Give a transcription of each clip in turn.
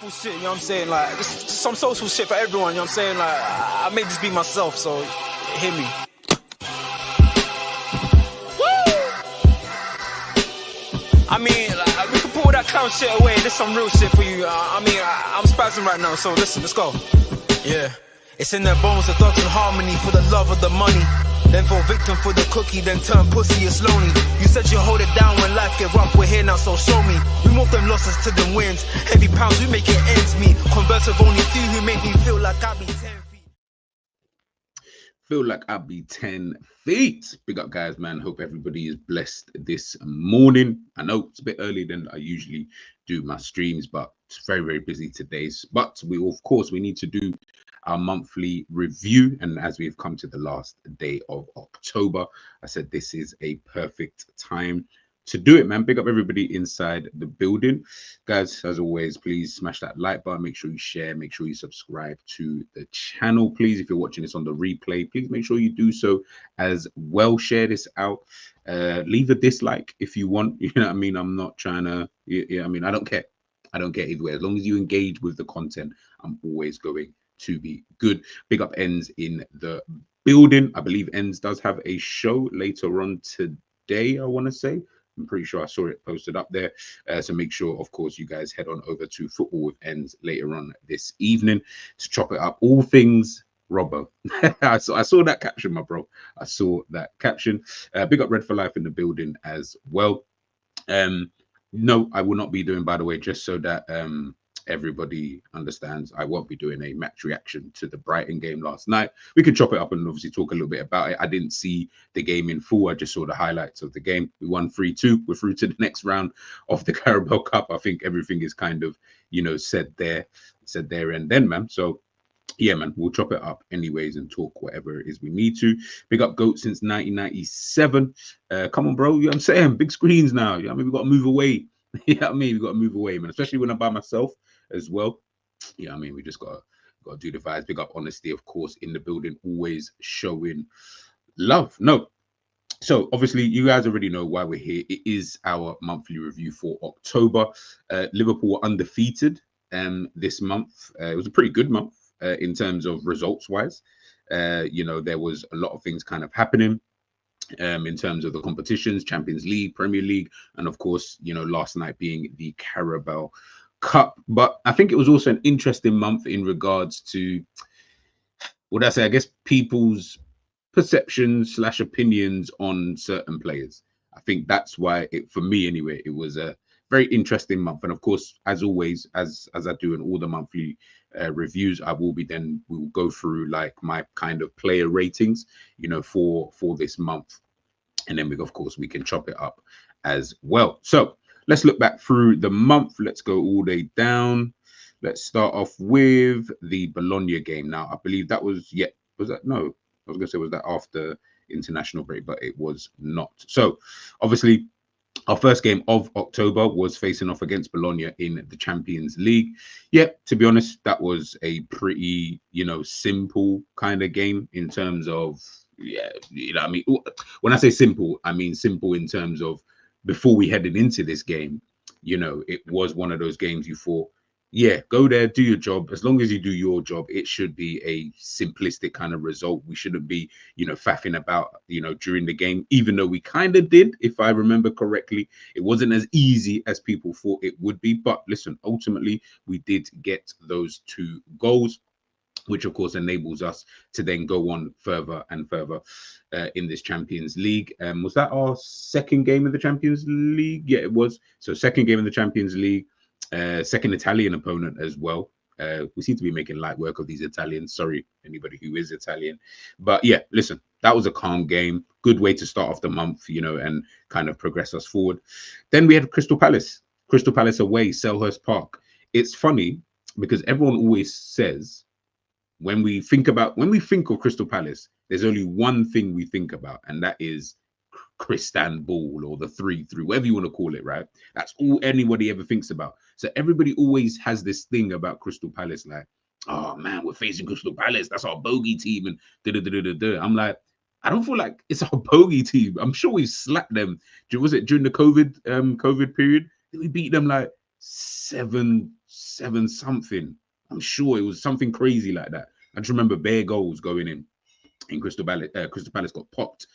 Full shit, you know what I'm saying? Like, just some social shit for everyone, you know what I'm saying? Like, I made this be myself, so hear me. Woo! I mean, like, we can pull that clown shit away. There's some real shit for you. I'm spazzing right now, so listen, let's go. Yeah. It's in their bones, the thugs in harmony for the love of the money. Then fall victim for the cookie, then turn pussy, it's lonely. You said you hold it down when life get rough, we're here now, so show me. We move them losses to them wins. Heavy pounds, we make it ends meet. Converse with only few who make me feel like I be 10 feet. Feel like I be 10 feet. Big up, guys, man. Hope everybody is blessed this morning. I know it's a bit earlier than I usually do my streams, but it's very, very busy today. But we, of course, we need to do our monthly review, and as we've come to the last day of October, I said this is a perfect time to do it, man. Big up everybody inside the building, guys. As always, please smash that like button, make sure you share, make sure you subscribe to the channel, please. If you're watching this on the replay, please make sure you do so as well. Share this out, leave a dislike if you want, you know what I mean. I'm not trying to, I mean, I don't care either way. As long as you engage with the content, I'm always going to be good. Big up ENDZ in the building. I believe ENDZ does have a show later on today, I want to say. I'm pretty sure I saw it posted up there. So make sure, of course, you guys head on over to Football with ENDZ later on this evening to chop it up. All things Robbo. I saw that caption, my bro. I saw that caption. Big up Red for Life in the building as well. No, I will not be doing, by the way, just so that everybody understands, I won't be doing a match reaction to the Brighton game last night. We can chop it up and obviously talk a little bit about it. I didn't see the game in full. I just saw the highlights of the game. We won 3-2. We're through to the next round of the Carabao Cup. I think everything is kind of, you know, said there and then, man. So yeah, man, we'll chop it up anyways and talk whatever it is we need to. Big up GOAT since 1997. Come on, bro. You know what I'm saying? Big screens now. You know what I mean? We've got to move away. You know what I mean? We've got to move away, man. Especially when I'm by myself as well. Yeah, I mean, we just got to do the vibes. Big up Honesty, of course, in the building, always showing love. No. So obviously you guys already know why we're here. It is our monthly review for October. Liverpool were undefeated this month. It was a pretty good month in terms of results wise. You know, there was a lot of things kind of happening in terms of the competitions, Champions League, Premier League, and of course, you know, last night being the Carabao Cup. But I think it was also an interesting month in regards to, what I say, I guess people's perceptions / opinions on certain players. I think that's why it, for me anyway, it was a very interesting month. And of course, as always, as I do in all the monthly reviews, I will be we'll go through like my kind of player ratings, you know, for this month, and then of course we can chop it up as well. So let's look back through the month. Let's go all the way down. Let's start off with the Bologna game. Now I believe that was, yeah, was that, no, I was gonna say was that after international break, but it was not. So obviously our first game of October was facing off against Bologna in the Champions League. Yeah, to be honest, that was a pretty, you know, simple kind of game in terms of, yeah, you know, I mean, when I say simple, I mean simple in terms of before we headed into this game, you know, it was one of those games you thought, yeah, go there, do your job. As long as you do your job, it should be a simplistic kind of result. We shouldn't be, you know, faffing about, you know, during the game, even though we kind of did, if I remember correctly. It wasn't as easy as people thought it would be. But listen, ultimately, we did get those 2 goals, which of course enables us to then go on further and further in this Champions League. Was that our second game of the Champions League? Yeah, it was. So second game of the Champions League. Second Italian opponent as well. We seem to be making light work of these Italians. Sorry, anybody who is Italian. But yeah, listen, that was a calm game. Good way to start off the month, you know, and kind of progress us forward. Then we had Crystal Palace. Crystal Palace away, Selhurst Park. It's funny because everyone always says when we think of Crystal Palace, there's only one thing we think about, and that is Kristan Ball or the 3-3, whatever you want to call it, right? That's all anybody ever thinks about. So everybody always has this thing about Crystal Palace, like, oh man, we're facing Crystal Palace. That's our bogey team, and da-da-da-da-da. I'm like, I don't feel like it's our bogey team. I'm sure we slapped them. Was it during the COVID period? We beat them like 7 7 something. I'm sure it was something crazy like that. I just remember bare goals going in Crystal Palace. Crystal Palace got popped.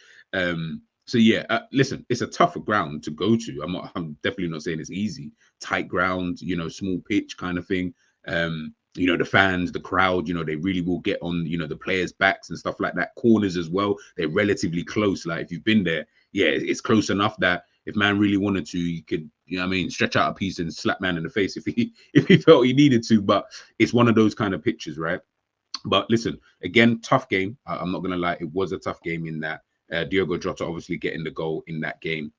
So yeah, listen, it's a tougher ground to go to. I'm definitely not saying it's easy. Tight ground, you know, small pitch kind of thing. You know, the fans, the crowd, you know, they really will get on, you know, the players' backs and stuff like that. Corners as well, they're relatively close. Like if you've been there, yeah, it's close enough that if man really wanted to, you could, you know what I mean, stretch out a piece and slap man in the face if he felt he needed to. But it's one of those kind of pitches, right? But listen, again, tough game. I'm not gonna lie, it was a tough game in that. Diogo Jota obviously getting the goal in that game.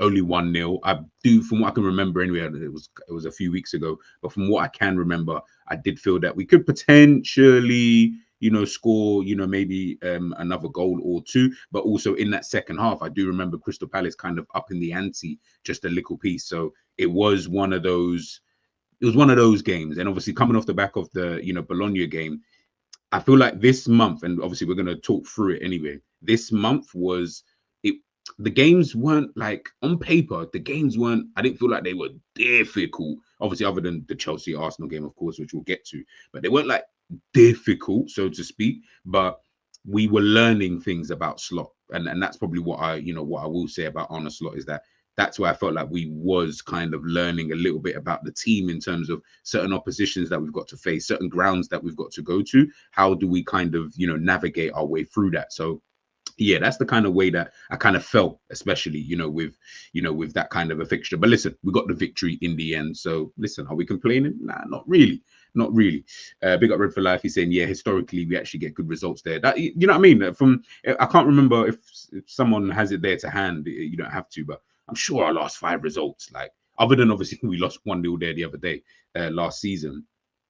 Only 1-0. I do, from what I can remember anyway, it was a few weeks ago, but from what I can remember, I did feel that we could potentially, you know, score, you know, maybe another goal or two. But also in that second half, I do remember Crystal Palace kind of up in the ante just a little piece. So it was one of those. It was one of those games, and obviously coming off the back of the, you know, Bologna game, I feel like this month, and obviously we're going to talk through it anyway. This month was it. The games weren't like on paper. The games weren't. I didn't feel like they were difficult. Obviously, other than the Chelsea Arsenal game, of course, which we'll get to, but they weren't like difficult, so to speak. But we were learning things about Slot, and that's probably what I, you know, what I will say about Arne Slot is that that's where I felt like we was kind of learning a little bit about the team in terms of certain oppositions that we've got to face, certain grounds that we've got to go to. How do we kind of, you know, navigate our way through that? So yeah, that's the kind of way that I kind of felt, especially, you know, with that kind of a fixture. But listen, we got the victory in the end. So listen, are we complaining? Nah, not really. Not really. Big up Red for Life. He's saying, yeah, historically, we actually get good results there. That, you know what I mean? From, I can't remember if someone has it there to hand. You don't have to, but I'm sure our last 5 results, like other than obviously we lost 1-0 there the other day, last season,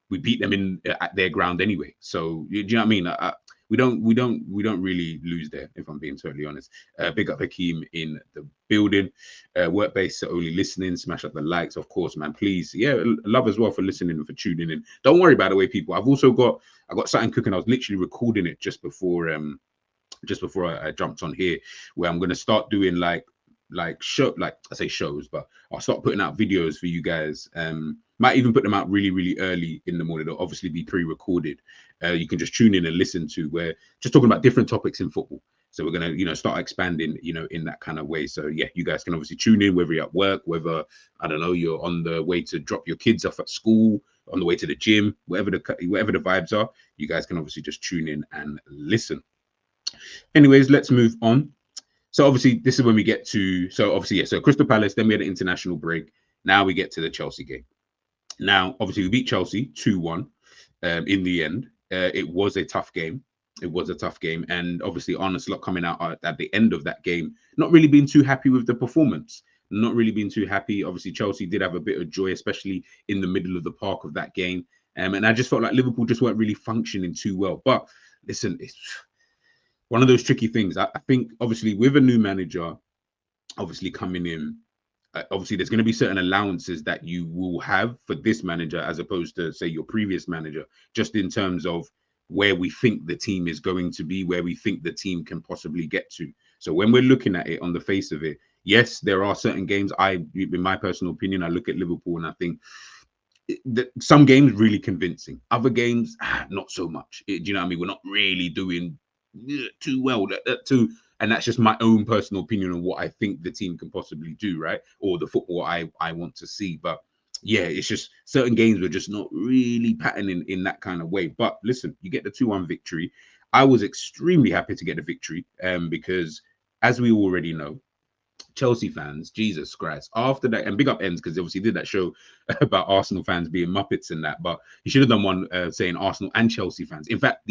we beat them in at their ground anyway. So do you know what I mean? We don't really lose there, if I'm being totally honest. Big up 𝐒𝐃 in the building. Work based, so only listening. Smash up the likes, of course, man. Please, yeah, love as well for listening and for tuning in. Don't worry, by the way, people. I got something cooking. I was literally recording it just before I jumped on here, where I'm gonna start doing like I say shows, but I'll start putting out videos for you guys. Might even put them out really early in the morning. They'll obviously be pre-recorded. You can just tune in and listen to, where just talking about different topics in football. So we're gonna, you know, start expanding, you know, in that kind of way. So yeah, you guys can obviously tune in, whether you're at work, whether, I don't know, you're on the way to drop your kids off at school, on the way to the gym, whatever the vibes are, you guys can obviously just tune in and listen. Anyways, let's move on. So obviously this is when we get to, so obviously, yeah, so Crystal Palace, then we had an international break. Now we get to the Chelsea game. Now, obviously we beat Chelsea 2-1 in the end. It was a tough game. It was a tough game. And obviously Arne Slot coming out at the end of that game, not really being too happy with the performance. Not really being too happy. Obviously Chelsea did have a bit of joy, especially in the middle of the park of that game. And I just felt like Liverpool just weren't really functioning too well. But listen, it's one of those tricky things. I think obviously with a new manager obviously coming in, obviously there's going to be certain allowances that you will have for this manager as opposed to, say, your previous manager, just in terms of where we think the team is going to be, where we think the team can possibly get to. So when we're looking at it on the face of it, yes, there are certain games, in my personal opinion, I look at Liverpool and I think that some games really convincing, other games not so much. Do you know what I mean? We're not really doing too well and that's just my own personal opinion on what I think the team can possibly do, right? Or the football I want to see. But yeah, it's just certain games were just not really patterning in that kind of way. But listen, you get the 2-1 victory. I was extremely happy to get the victory because, as we already know, Chelsea fans, Jesus Christ, after that, and big up ENDZ, because obviously did that show about Arsenal fans being Muppets and that, but he should have done one saying Arsenal and Chelsea fans. In fact,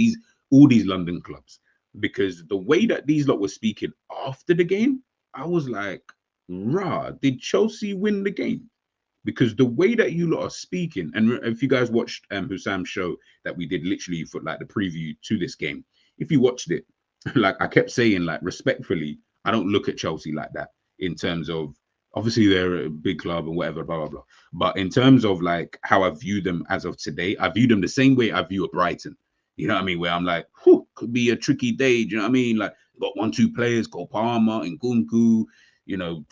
all these London clubs, because the way that these lot were speaking after the game, I was like, rah, did Chelsea win the game? Because the way that you lot are speaking, and if you guys watched Hussam's show that we did literally for like the preview to this game, if you watched it, like I kept saying, like respectfully, I don't look at Chelsea like that in terms of, obviously they're a big club and whatever, blah, blah, blah. But in terms of like how I view them as of today, I view them the same way I view a Brighton. You know what I mean? Where I'm like, whew, could be a tricky day. Do you know what I mean? Like, got 1-2 players, Cole Palmer and Nkunku. you know,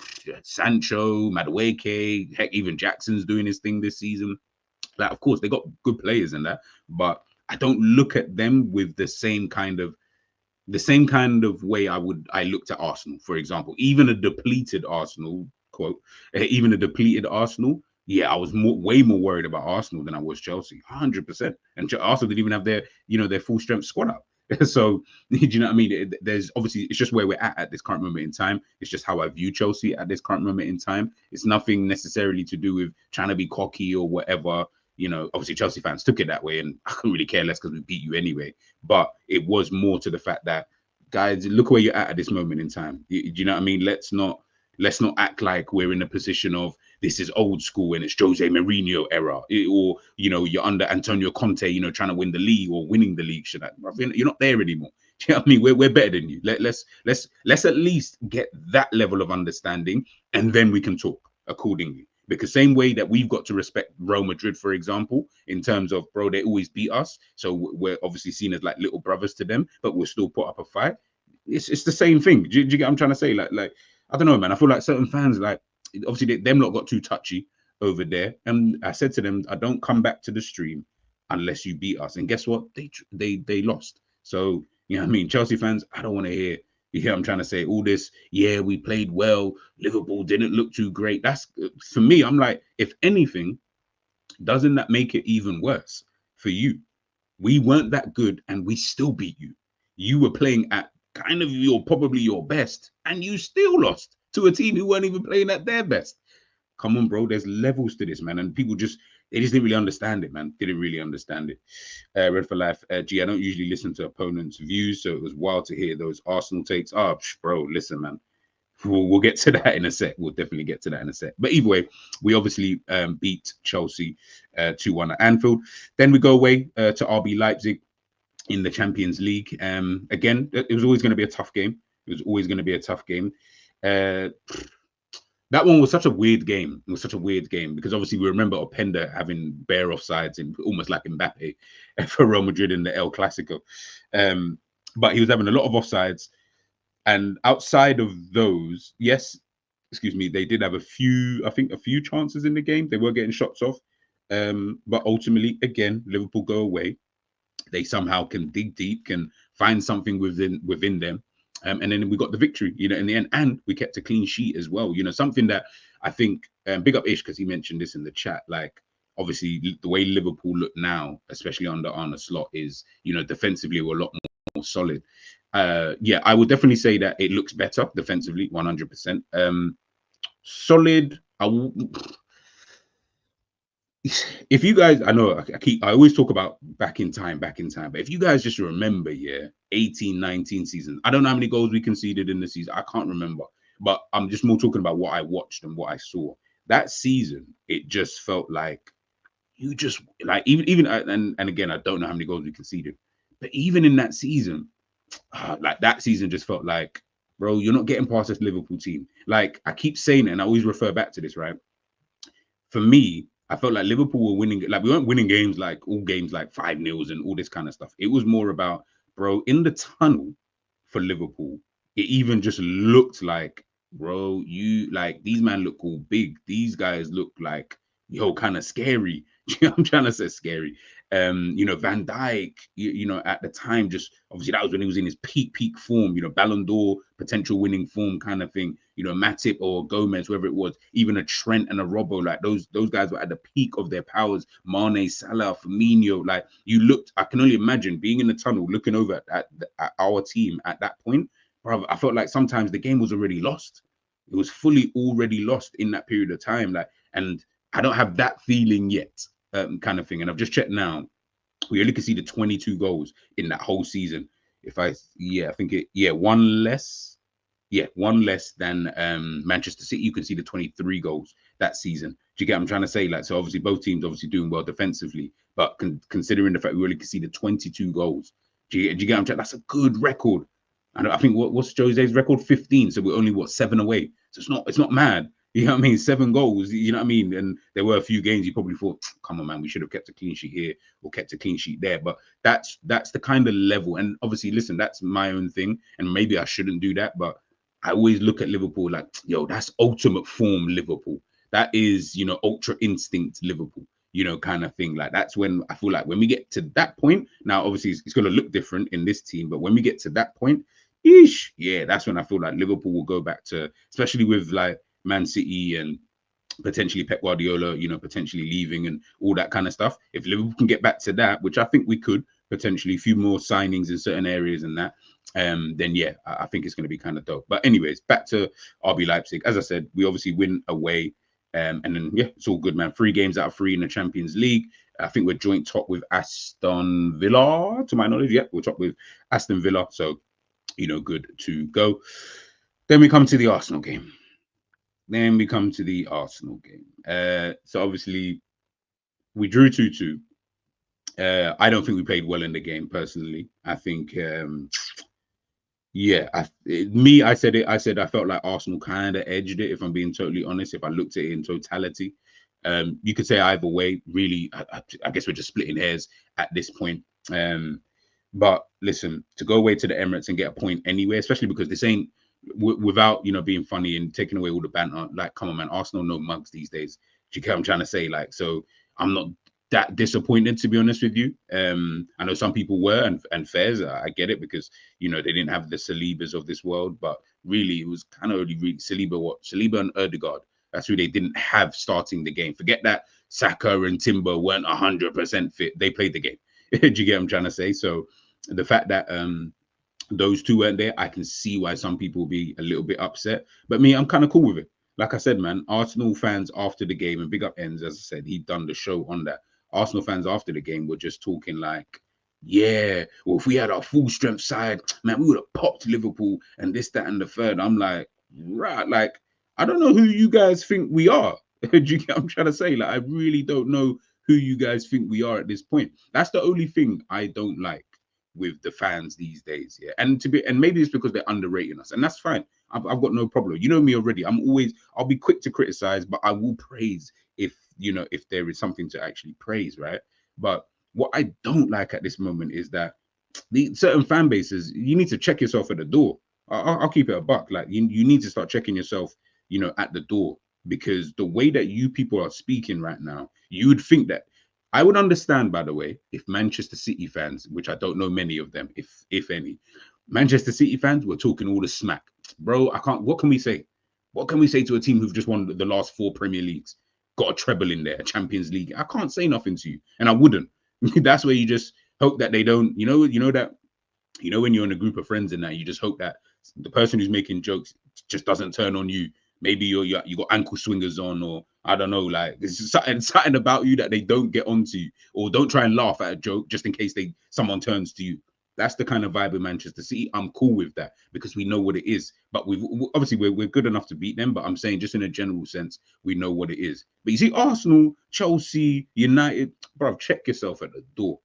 Sancho, Madueke, heck, even Jackson's doing his thing this season. Like, of course, they got good players in that, but I don't look at them with the same kind of way I looked at Arsenal, for example. Even a depleted Arsenal, quote, even a depleted Arsenal, yeah, I was way more worried about Arsenal than I was Chelsea, 100%. And Arsenal didn't even have their full strength squad up. So, do you know what I mean? There's obviously, it's just where we're at this current moment in time. It's just how I view Chelsea at this current moment in time. It's nothing necessarily to do with trying to be cocky or whatever. You know, obviously Chelsea fans took it that way, and I couldn't really care less because we beat you anyway. But it was more to the fact that, guys, look where you're at this moment in time. Do you know what I mean? Let's not act like we're in a position of this is old school and it's Jose Mourinho era, or you know, you're under Antonio Conte, you know, trying to win the league or winning the league. You're not there anymore. Do you know what I mean? We're better than you. Let's at least get that level of understanding, and then we can talk accordingly. Because same way that we've got to respect Real Madrid, for example, in terms of, bro, they always beat us, so we're obviously seen as like little brothers to them, but we'll still put up a fight. It's the same thing. Do you get what I'm trying to say? Like I don't know, man. I feel like certain fans, like, obviously them lot got too touchy over there, and I said to them, I don't come back to the stream unless you beat us. And guess what? They lost. So, you know what I mean? Chelsea fans, I don't want to hear. You hear what I'm trying to say? All this, yeah, we played well. Liverpool didn't look too great. That's, for me, I'm like, if anything, doesn't that make it even worse for you? We weren't that good and we still beat you. You were playing at kind of probably your best, and you still lost to a team who weren't even playing at their best. Come on, bro. There's levels to this, man. And people they just didn't really understand it, man. Didn't really understand it. Red for Life. G, I don't usually listen to opponents' views, so it was wild to hear those Arsenal takes. Oh, bro, listen, man. We'll get to that in a sec. We'll definitely get to that in a sec. But either way, we obviously beat Chelsea 2-1 at Anfield. Then we go away to RB Leipzig in the Champions League. Again, it was always going to be a tough game. It was always going to be a tough game. That one was such a weird game. It was such a weird game because obviously we remember Openda having bare offsides and almost like Mbappe for Real Madrid in the El Clasico. But he was having a lot of offsides. And outside of those, yes, excuse me, they did have a few chances in the game. They were getting shots off. But ultimately, again, Liverpool go away. They somehow can dig deep, can find something within them. And then we got the victory, you know, in the end, and we kept a clean sheet as well. You know, something that I think, big up Ish, because he mentioned this in the chat, like, obviously the way Liverpool look now, especially under Arne Slot, is, you know, defensively we're a lot more solid. Yeah, I would definitely say that it looks better defensively, 100%. Solid, if you guys, I know I always talk about back in time, but if you guys just remember, yeah, 18-19 season, I don't know how many goals we conceded in the season. I can't remember, but I'm just more talking about what I watched and what I saw. That season, it just felt like you just like even and again, I don't know how many goals we conceded, but even in that season, like that season just felt like, bro, you're not getting past this Liverpool team. Like I keep saying it, and I always refer back to this, right? For me, I felt like Liverpool were winning, like we weren't winning games like all games like 5-0 and all this kind of stuff. It was more about, bro, in the tunnel for Liverpool, it even just looked like, bro, you like these men look all big. These guys look like, yo, kind of scary. I'm trying to say scary. You know, Van Dijk, you know, at the time, just obviously that was when he was in his peak form, you know, Ballon d'Or potential winning form kind of thing, you know, Matip or Gomez, whoever it was, even a Trent and a Robbo, like those guys were at the peak of their powers. Mane, Salah, Firmino, like you looked, I can only imagine being in the tunnel, looking over at our team at that point, bro, I felt like sometimes the game was already lost. It was fully already lost in that period of time. Like, and I don't have that feeling yet. Kind of thing, and I've just checked now. We only conceded 22 goals in that whole season. One less than Manchester City. You conceded 23 goals that season. Do you get what I'm trying to say? Like, so obviously both teams obviously doing well defensively, but considering the fact we only conceded 22 goals, do you get what I'm trying? That's a good record. And I think what's Jose's record? 15. So we're only 7 away. So it's not mad. You know what I mean? 7 goals, you know what I mean? And there were a few games you probably thought, come on, man, we should have kept a clean sheet here or kept a clean sheet there. But that's the kind of level. And obviously, listen, that's my own thing. And maybe I shouldn't do that. But I always look at Liverpool like, yo, that's ultimate form Liverpool. That is, you know, ultra instinct Liverpool, you know, kind of thing. Like that's when I feel like when we get to that point, now obviously it's going to look different in this team, but when we get to that point, eesh, yeah, that's when I feel like Liverpool will go back to, especially with like Man City and potentially Pep Guardiola, you know, potentially leaving and all that kind of stuff. If Liverpool can get back to that, which I think we could, potentially a few more signings in certain areas and that, then yeah, I think it's going to be kind of dope. But anyways, back to RB Leipzig. As I said, we obviously win away, and then yeah, it's all good, man. 3 games out of 3 in the Champions League. I think we're joint top with Aston Villa, to my knowledge. Yeah, we're top with Aston Villa, so you know, good to go. Then we come to the Arsenal game. So obviously we drew 2-2. I don't think we played well in the game personally. I think yeah, I said I felt like Arsenal kind of edged it, if I'm being totally honest. If I looked at it in totality, you could say either way. Really, I guess we're just splitting hairs at this point. But listen, to go away to the Emirates and get a point anyway, especially because this ain't without, you know, being funny and taking away all the banter. Like, come on, man, Arsenal no mugs these days. Do you get what I'm trying to say? Like, so I'm not that disappointed, to be honest with you. I know some people were, and fairs, I get it, because you know they didn't have the Salibas of this world, but really it was kind of only really Saliba and Ødegaard. That's who they didn't have starting the game. Forget that Saka and Timber weren't 100% fit. They played the game. Do you get what I'm trying to say? So the fact that those two weren't there, I can see why some people will be a little bit upset. But me, I'm kind of cool with it. Like I said, man, Arsenal fans after the game, and big up ENDZ, as I said, he'd done the show on that. Arsenal fans after the game were just talking like, yeah, well, if we had our full strength side, man, we would have popped Liverpool and this, that, and the third. I'm like, right, like, I don't know who you guys think we are. Do you get what I'm trying to say? Like, I really don't know who you guys think we are at this point. That's the only thing I don't like with the fans these days. Yeah. And maybe it's because they're underrating us, and that's fine. I've got no problem. You know me already. I'll be quick to criticize, but I will praise if, you know, if there is something to actually praise, right? But what I don't like at this moment is that the certain fan bases, you need to check yourself at the door. I'll keep it a buck. Like you need to start checking yourself, you know, at the door, because the way that you people are speaking right now, you would think that I would understand, by the way, if Manchester City fans, which I don't know many of them, if any, Manchester City fans were talking all the smack. Bro, I can't. What can we say? What can we say to a team who've just won the last 4 Premier Leagues, got a treble in there, a Champions League? I can't say nothing to you, and I wouldn't. That's where you just hope that they don't. You know when you're in a group of friends and that, you just hope that the person who's making jokes just doesn't turn on you. Maybe you got ankle swingers on, or I don't know, like there's something about you that they don't get onto you, or don't try and laugh at a joke just in case someone turns to you. That's the kind of vibe with Manchester City. I'm cool with that because we know what it is. But we're good enough to beat them. But I'm saying just in a general sense, we know what it is. But you see, Arsenal, Chelsea, United, bro, check yourself at the door.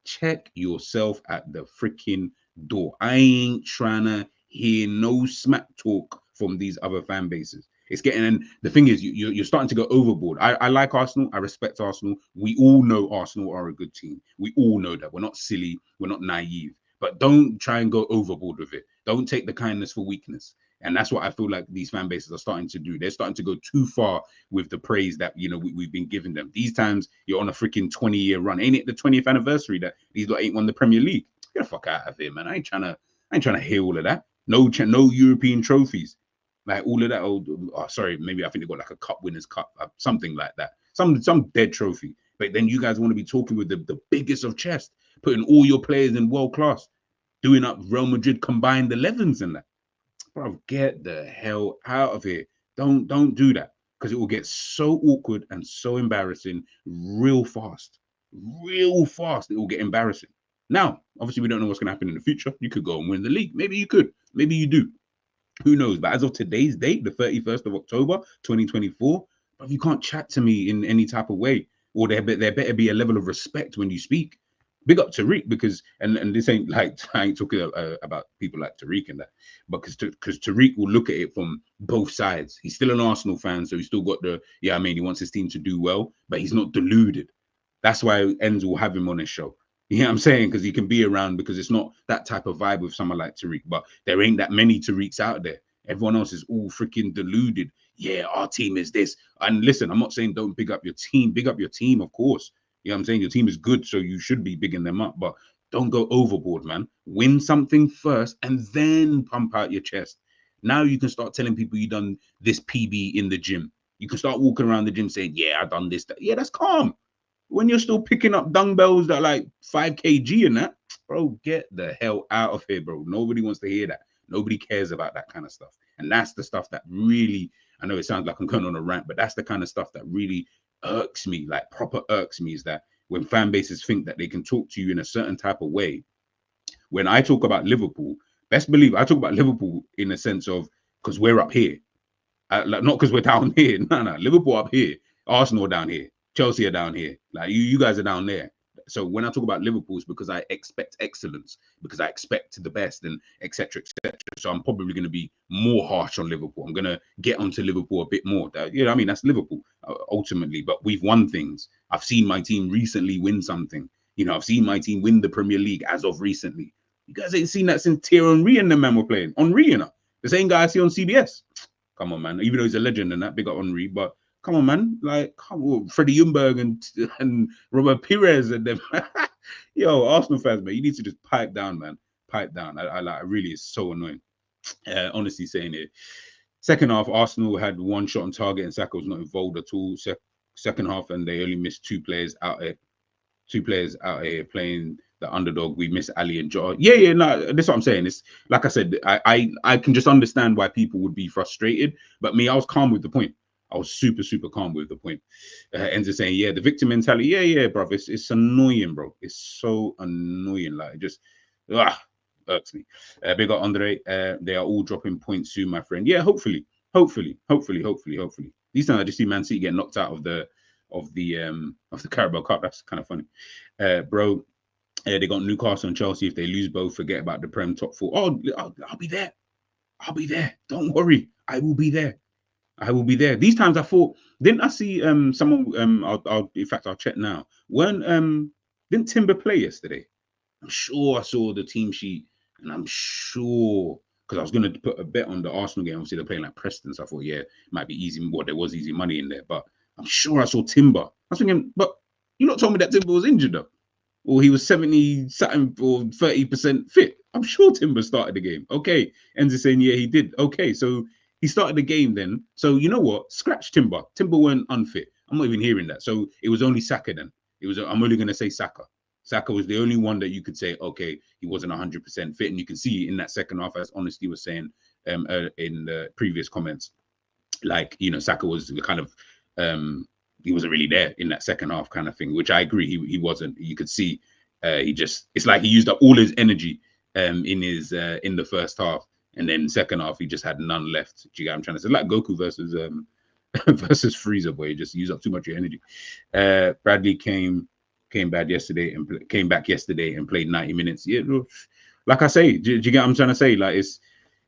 Check yourself at the freaking door. I ain't trying to hear no smack talk from these other fan bases. It's getting, and the thing is, you're starting to go overboard. I like Arsenal. I respect Arsenal. We all know Arsenal are a good team. We all know that. We're not silly. We're not naive. But don't try and go overboard with it. Don't take the kindness for weakness. And that's what I feel like these fan bases are starting to do. They're starting to go too far with the praise that, you know, we've been giving them. These times you're on a freaking 20-year run. Ain't it the 20th anniversary that these lot ain't won the Premier League? Get the fuck out of here, man. I ain't trying to hear all of that. No European trophies. Like all of that. Oh, sorry, maybe I think they got like a cup winners cup, something like that. Some dead trophy. But then you guys want to be talking with the biggest of chest, putting all your players in world class, doing up Real Madrid combined 11s and that. Bro, get the hell out of here. Don't do that, because it will get so awkward and so embarrassing real fast. Real fast, it will get embarrassing. Now, obviously, we don't know what's going to happen in the future. You could go and win the league. Maybe you could. Maybe you do. Who knows? But as of today's date, the 31st of October, 2024, bro, you can't chat to me in any type of way, or there better be a level of respect when you speak. Big up Tariq, because and this ain't like, I ain't talking about people like Tariq and that, but because Tariq will look at it from both sides. He's still an Arsenal fan, so he's still got he wants his team to do well, but he's not deluded. That's why ENDZ will have him on his show. You know what I'm saying? Because he can be around, because it's not that type of vibe with someone like Tariq. But there ain't that many Tariqs out there. Everyone else is all freaking deluded. Yeah, our team is this. And listen, I'm not saying don't big up your team. Big up your team, of course. You know what I'm saying? Your team is good, so you should be bigging them up. But don't go overboard, man. Win something first and then pump out your chest. Now you can start telling people you done this PB in the gym. You can start walking around the gym saying, yeah, I done this. That. Yeah, that's calm. When you're still picking up dumbbells that are like 5 kg and that, bro, get the hell out of here, bro. Nobody wants to hear that. Nobody cares about that kind of stuff. And that's the stuff that really, I know it sounds like I'm going on a rant, but that's the kind of stuff that really irks me, like proper irks me, is that when fan bases think that they can talk to you in a certain type of way. When I talk about Liverpool, best believe I talk about Liverpool in a sense of because we're up here. Like, not because we're down here. No. Liverpool up here. Arsenal down here. Chelsea are down here. Like you guys are down there. So when I talk about Liverpool, it's because I expect excellence, because I expect the best, and etc. etc. So I'm probably going to be more harsh on Liverpool. I'm going to get onto Liverpool a bit more. You know, I mean, that's Liverpool ultimately. But we've won things. I've seen my team recently win something. You know, I've seen my team win the Premier League as of recently. You guys ain't seen that since Thierry Henry and the man were playing. Henry, you know, the same guy I see on CBS. Come on, man. Even though he's a legend and that, big up Henry, but come on, man. Like, come on, Freddie Ljungberg and Robert Pires and them. Yo, Arsenal fans, man, you need to just pipe down, man. Pipe down. I really, is so annoying. Honestly saying it. Second half, Arsenal had one shot on target and Saka was not involved at all. Second half, and they only missed two players out here playing the underdog. We miss Ali and Jota. Yeah, no, that's what I'm saying. It's like I said, I can just understand why people would be frustrated, but me, I was calm with the point. I was super calm with the point. Ends saying, yeah, the victim mentality. Yeah, bro. It's annoying, bro. It's so annoying. Like, it just irks me. Big up Andre. They are all dropping points soon, my friend. Yeah, hopefully. These times I just see Man City get knocked out of the Carabao Cup. That's kind of funny, bro. They got Newcastle and Chelsea. If they lose both, forget about the Prem top four. Oh, I'll be there. I'll be there. Don't worry. I will be there. These times I thought, didn't I see someone in fact I'll check now. Didn't Timber play yesterday? I'm sure I saw the team sheet, and I'm sure because I was gonna put a bet on the Arsenal game. Obviously they're playing like Preston, so I thought, yeah, it might be easy. Well, there was easy money in there, but I'm sure I saw Timber. I was thinking, but you not told me that Timber was injured though, or he was 70 something or 30% fit. I'm sure Timber started the game. Okay, ENDZ saying yeah he did. Okay, so he started the game then. So you know what? Scratch Timber. Timber weren't unfit. I'm not even hearing that. So it was only Saka then. I'm only gonna say Saka. Saka was the only one that you could say, okay, he wasn't 100% fit, and you can see in that second half, as Honesty was saying in the previous comments, like, you know, Saka was kind of he wasn't really there in that second half kind of thing, which I agree he wasn't. You could see it's like he used up all his energy in the first half, and then second half he just had none left. Do you get what I'm trying to say? Like Goku versus versus Frieza, boy, he just used up too much of your energy. Bradley came back yesterday and played 90 minutes. Yeah, like I say, do you get what I'm trying to say? Like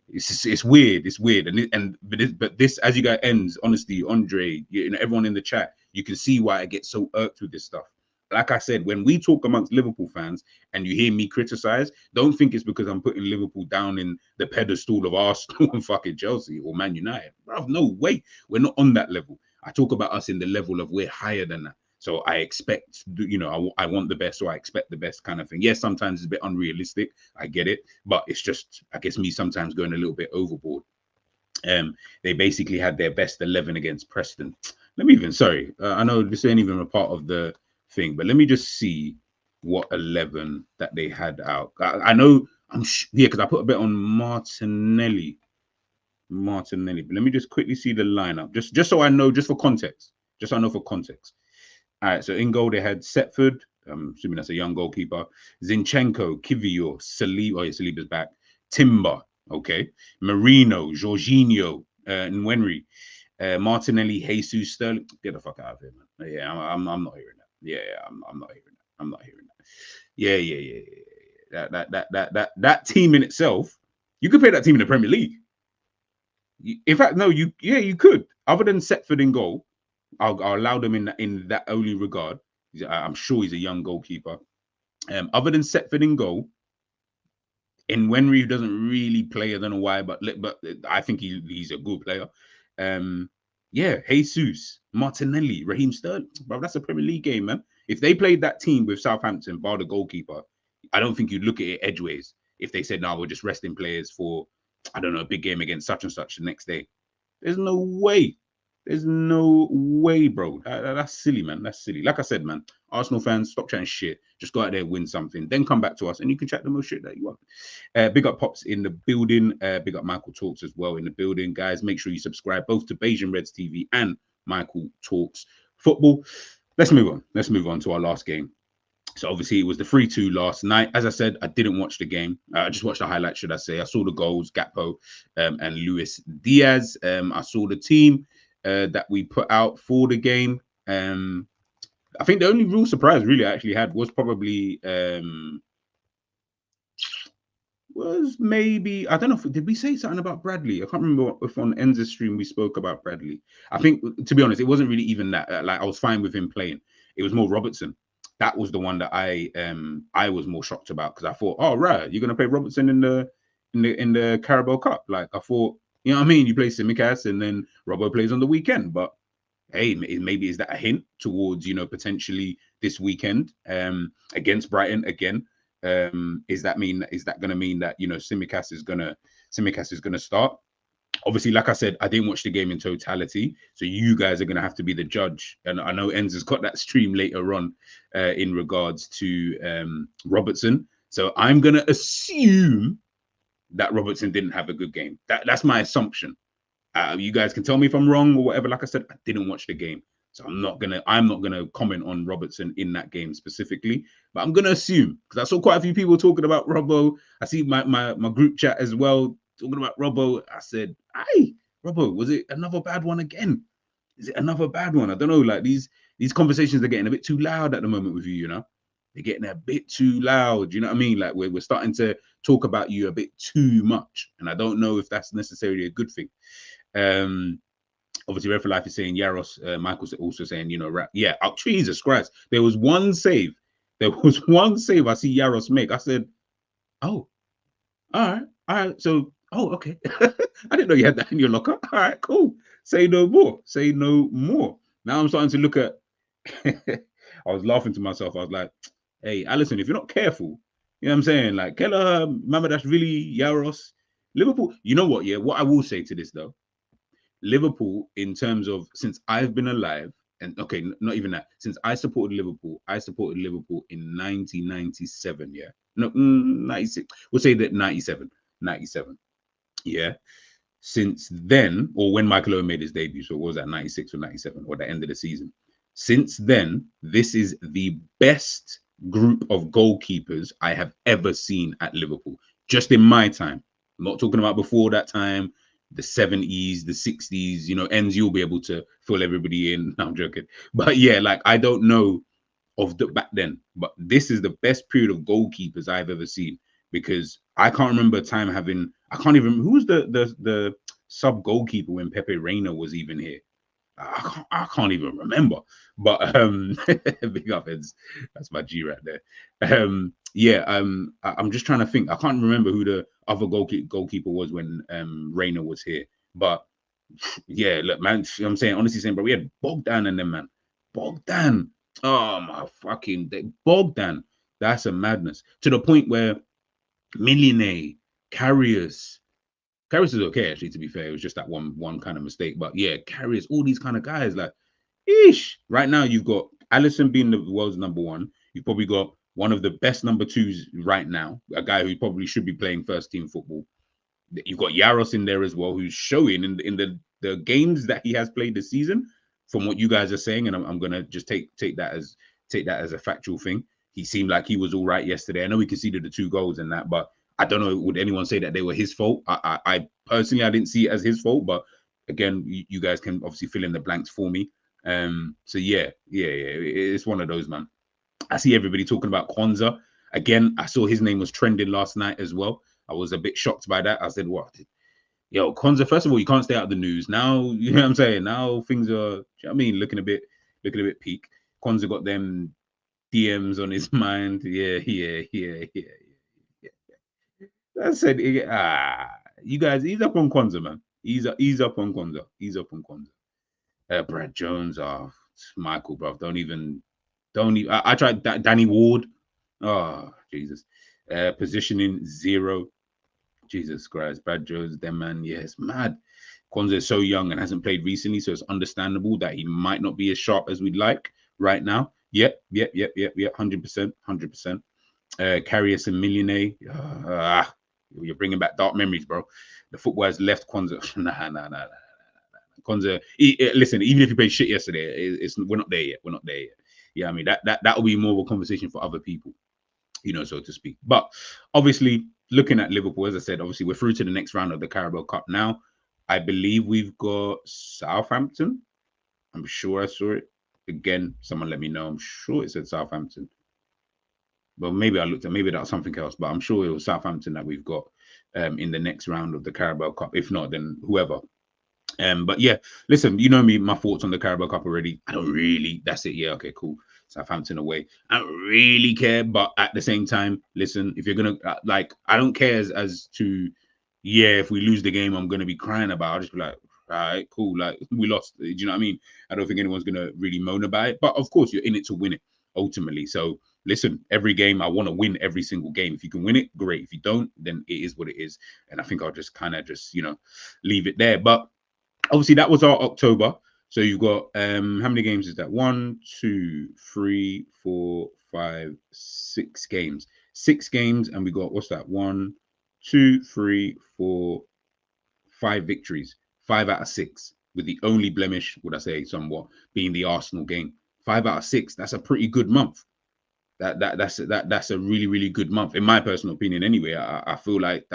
it's weird. But this, as you guys ends, Honesty, Andre, you know, everyone in the chat, you can see why I get so irked with this stuff. Like I said, when we talk amongst Liverpool fans and you hear me criticize, don't think it's because I'm putting Liverpool down in the pedestal of Arsenal and fucking Chelsea or Man United. Bro, no way. We're not on that level. I talk about us in the level of we're higher than that. So I expect, you know, I want the best, so I expect the best kind of thing. Yes, sometimes it's a bit unrealistic. I get it. But it's just, I guess, me sometimes going a little bit overboard. They basically had their best 11 against Preston. I know this ain't even a part of the thing, but let me just see what 11 that they had out. I know, because I put a bit on Martinelli. But let me just quickly see the lineup, just so I know, just for context. Just so I know for context. All right, so in goal they had Setford, assuming that's a young goalkeeper, Zinchenko, Kivior, Saliba, Saliba's back, Timber, okay, Marino, Jorginho, Nwenry, Martinelli, Jesus, Sterling. Get the fuck out of here, man. Yeah, I'm not hearing that. Yeah, I'm not hearing that. I'm not hearing that. Yeah. That team in itself, you could play that team in the Premier League. In fact, no, you could. Other than Setford in goal, I'll allow them in that only regard. I'm sure he's a young goalkeeper. Other than Setford in goal, And Wenry doesn't really play. I don't know why, but I think he's a good player. Yeah, Jesus, Martinelli, Raheem Sterling, bro, that's a Premier League game, man. If they played that team with Southampton, bar the goalkeeper, I don't think you'd look at it edgeways. If they said, "No, we're just resting players for, I don't know, a big game against such and such the next day," there's no way. There's no way, bro. That's silly, man. That's silly. Like I said, man, Arsenal fans, stop chatting shit. Just go out there, win something, then come back to us, and you can chat the most shit that you want. Big up Pops in the building. Big up Michael Talks as well in the building, guys. Make sure you subscribe both to Bayesian Reds TV and Michael Talks Football. Let's move on. Let's move on to our last game. So obviously it was the 3-2 last night. As I said, I didn't watch the game. I just watched the highlights, should I say. I saw the goals, 𝐑𝐻𝐃 and Luis Diaz. I saw the team that we put out for the game. I think the only real surprise really I actually had was probably was maybe, I don't know, did we say something about Bradley? I can't remember if on ENDZ stream we spoke about Bradley. I think, to be honest, it wasn't really even that. Like, I was fine with him playing. It was more Robertson. That was the one that I was more shocked about, because I thought, oh right, you're gonna play Robertson in the Carabao Cup. Like, I thought, you know what I mean? You play 𝐒𝐔𝐁𝐒 and then Robbo plays on the weekend. But hey, maybe is that a hint towards, you know, potentially this weekend against Brighton again? Is that going to mean that, you know, 𝐒𝐔𝐁𝐒 is gonna start? Obviously, like I said, I didn't watch the game in totality, so you guys are going to have to be the judge. And I know ENDZ has got that stream later on in regards to Robertson. So I'm going to assume that Robertson didn't have a good game. That's my assumption. You guys can tell me if I'm wrong or whatever. Like I said, I didn't watch the game, so I'm not gonna comment on Robertson in that game specifically. But I'm gonna assume, because I saw quite a few people talking about Robbo. I see my group chat as well talking about Robbo. I said, "Hey, Robbo, was it another bad one again? Is it another bad one?" I don't know. Like, these conversations are getting a bit too loud at the moment with you. You know, they're getting a bit too loud. You know what I mean? Like, we're starting to talk about you a bit too much, and I don't know if that's necessarily a good thing. Obviously, Red for Life is saying Yaros. Michael's also saying, you know, yeah. Oh, Jesus Christ! There was one save. There was one save I see Yaros make. I said, "Oh, all right." So, oh, okay. I didn't know you had that in your locker. All right, cool. Say no more. Say no more. Now I'm starting to look at. I was laughing to myself. I was like, "Hey, Allison, if you're not careful, you know what I'm saying? Like, Keller, Mamadash, Yaros, Liverpool. You know what? Yeah, what I will say to this though." Liverpool, in terms of, since I've been alive, and okay, not even that, since I supported Liverpool in 1997. Yeah, no, 96. We'll say that 97. Yeah. Since then, or when Michael Owen made his debut, so what was that, 96 or 97, or the end of the season? Since then, this is the best group of goalkeepers I have ever seen at Liverpool, just in my time. I'm not talking about before that time, the 70s, the 60s, you know, ENNZ, you'll be able to fill everybody in. No, I'm joking. But yeah, like, I don't know of the back then, but this is the best period of goalkeepers I've ever seen, because I can't remember a time having, I can't even, who was the sub goalkeeper when Pepe Reina was even here? I can't even remember. But big up ENNZ. That's my G right there. Yeah, I'm just trying to think. I can't remember who the other goalkeeper was when Reina was here. But yeah, look, man, I'm saying, honestly saying, but we had Bogdan and them, man. Bogdan. Oh my fucking day. Bogdan. That's a madness. To the point where Millionaire, Carriers is okay, actually, to be fair. It was just that one kind of mistake. But yeah, Carriers, all these kind of guys, like, ish. Right now, you've got Alisson being the world's number one. You've probably got one of the best number twos right now, a guy who probably should be playing first team football. You've got Yaros in there as well, who's showing in the games that he has played this season, from what you guys are saying, and I'm gonna just take that as a factual thing. He seemed like he was all right yesterday. I know he conceded the 2 goals and that, but I don't know, would anyone say that they were his fault? I personally, I didn't see it as his fault, but again, you guys can obviously fill in the blanks for me. So yeah, it's one of those, man. I see everybody talking about Kwanzaa. Again, I saw his name was trending last night as well. I was a bit shocked by that. I said, what? Yo, Kwanzaa, first of all, you can't stay out of the news. Now, you know what I'm saying? Now things are, you know what I mean, looking a bit peak. Kwanzaa got them DMs on his mind. Yeah. I said, you guys, ease up on Kwanzaa, man. Ease up on Kwanzaa. Ease up on Kwanzaa. Brad Jones, Michael, bro. Don't even. I tried Danny Ward. Oh, Jesus. Positioning 0. Jesus Christ. Brad Jones, them man. Yeah, it's mad. Kwanzaa is so young and hasn't played recently, so it's understandable that he might not be as sharp as we'd like right now. Yep. 100%. Karius and Millionaire. You're bringing back dark memories, bro. The football has left Kwanzaa. Nah. Kwanzaa, listen, even if you played shit yesterday, we're not there yet. We're not there yet. Yeah, I mean, that will be more of a conversation for other people, so to speak. But obviously, looking at Liverpool, as I said, obviously we're through to the next round of the Carabao Cup now. I believe we've got Southampton. I'm sure I saw it. Again, someone let me know. I'm sure it said Southampton. Well, maybe I looked at, maybe that's something else, but I'm sure it was Southampton that we've got in the next round of the Carabao Cup. If not, then whoever. But yeah, listen, you know me, my thoughts on the Carabao Cup already. I don't really, that's it. Yeah, okay, cool. Southampton away. I don't really care, but at the same time, listen, if you're gonna I don't care as to, yeah, if we lose the game, I'm gonna be crying about it. I'll just be like, all right, cool, like we lost. Do you know what I mean? I don't think anyone's gonna really moan about it, but of course, you're in it to win it ultimately. So listen, every game I want to win every single game. If you can win it, great. If you don't, then it is what it is. And I think I'll just kind of just leave it there. But obviously, that was our October. So you've got how many games is that? 1, 2, 3, 4, 5, 6 games. 6 games, and we got what's that? 1, 2, 3, 4, 5 victories. 5 out of 6. With the only blemish, would I say, somewhat, being the Arsenal game. 5 out of 6. That's a pretty good month. That's a really, really good month, in my personal opinion. Anyway, I feel like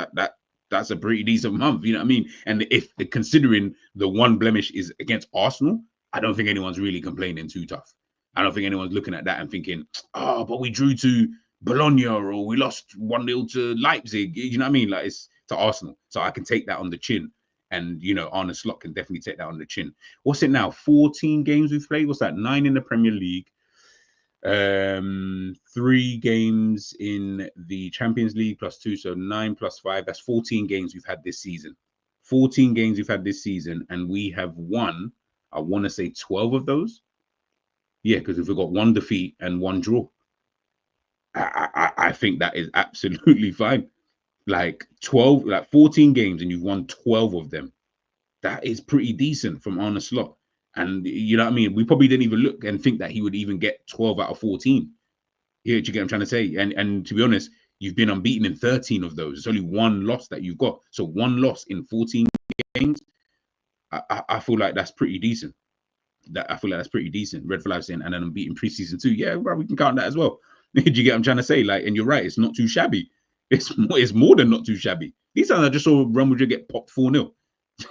that's a pretty decent month, you know what I mean? And if considering the one blemish is against Arsenal, I don't think anyone's really complaining too tough. I don't think anyone's looking at that and thinking, oh, but we drew to Bologna or we lost 1-0 to Leipzig. You know what I mean? Like, it's to Arsenal. So I can take that on the chin. And, Arne Slot can definitely take that on the chin. What's it now? 14 games we've played? What's that? 9 in the Premier League. 3 games in the Champions League plus 2, so 9 plus 5. That's 14 games we've had this season. 14 games we've had this season, and we have won, I want to say 12 of those. Yeah, because we've got 1 defeat and 1 draw. I think that is absolutely fine. Like 14 games, and you've won 12 of them. That is pretty decent from Arne Slot. And you know what I mean? We probably didn't even look and think that he would even get 12 out of 14. Yeah, do you get what I'm trying to say? And to be honest, you've been unbeaten in 13 of those. It's only 1 loss that you've got. So 1 loss in 14 games. I feel like that's pretty decent. I feel like that's pretty decent. Red Flag saying, and then unbeaten preseason 2. Yeah, bro, we can count that as well. Do you get what I'm trying to say? Like, and you're right, it's not too shabby. It's more than not too shabby. These times I just saw Real Madrid get popped 4-0.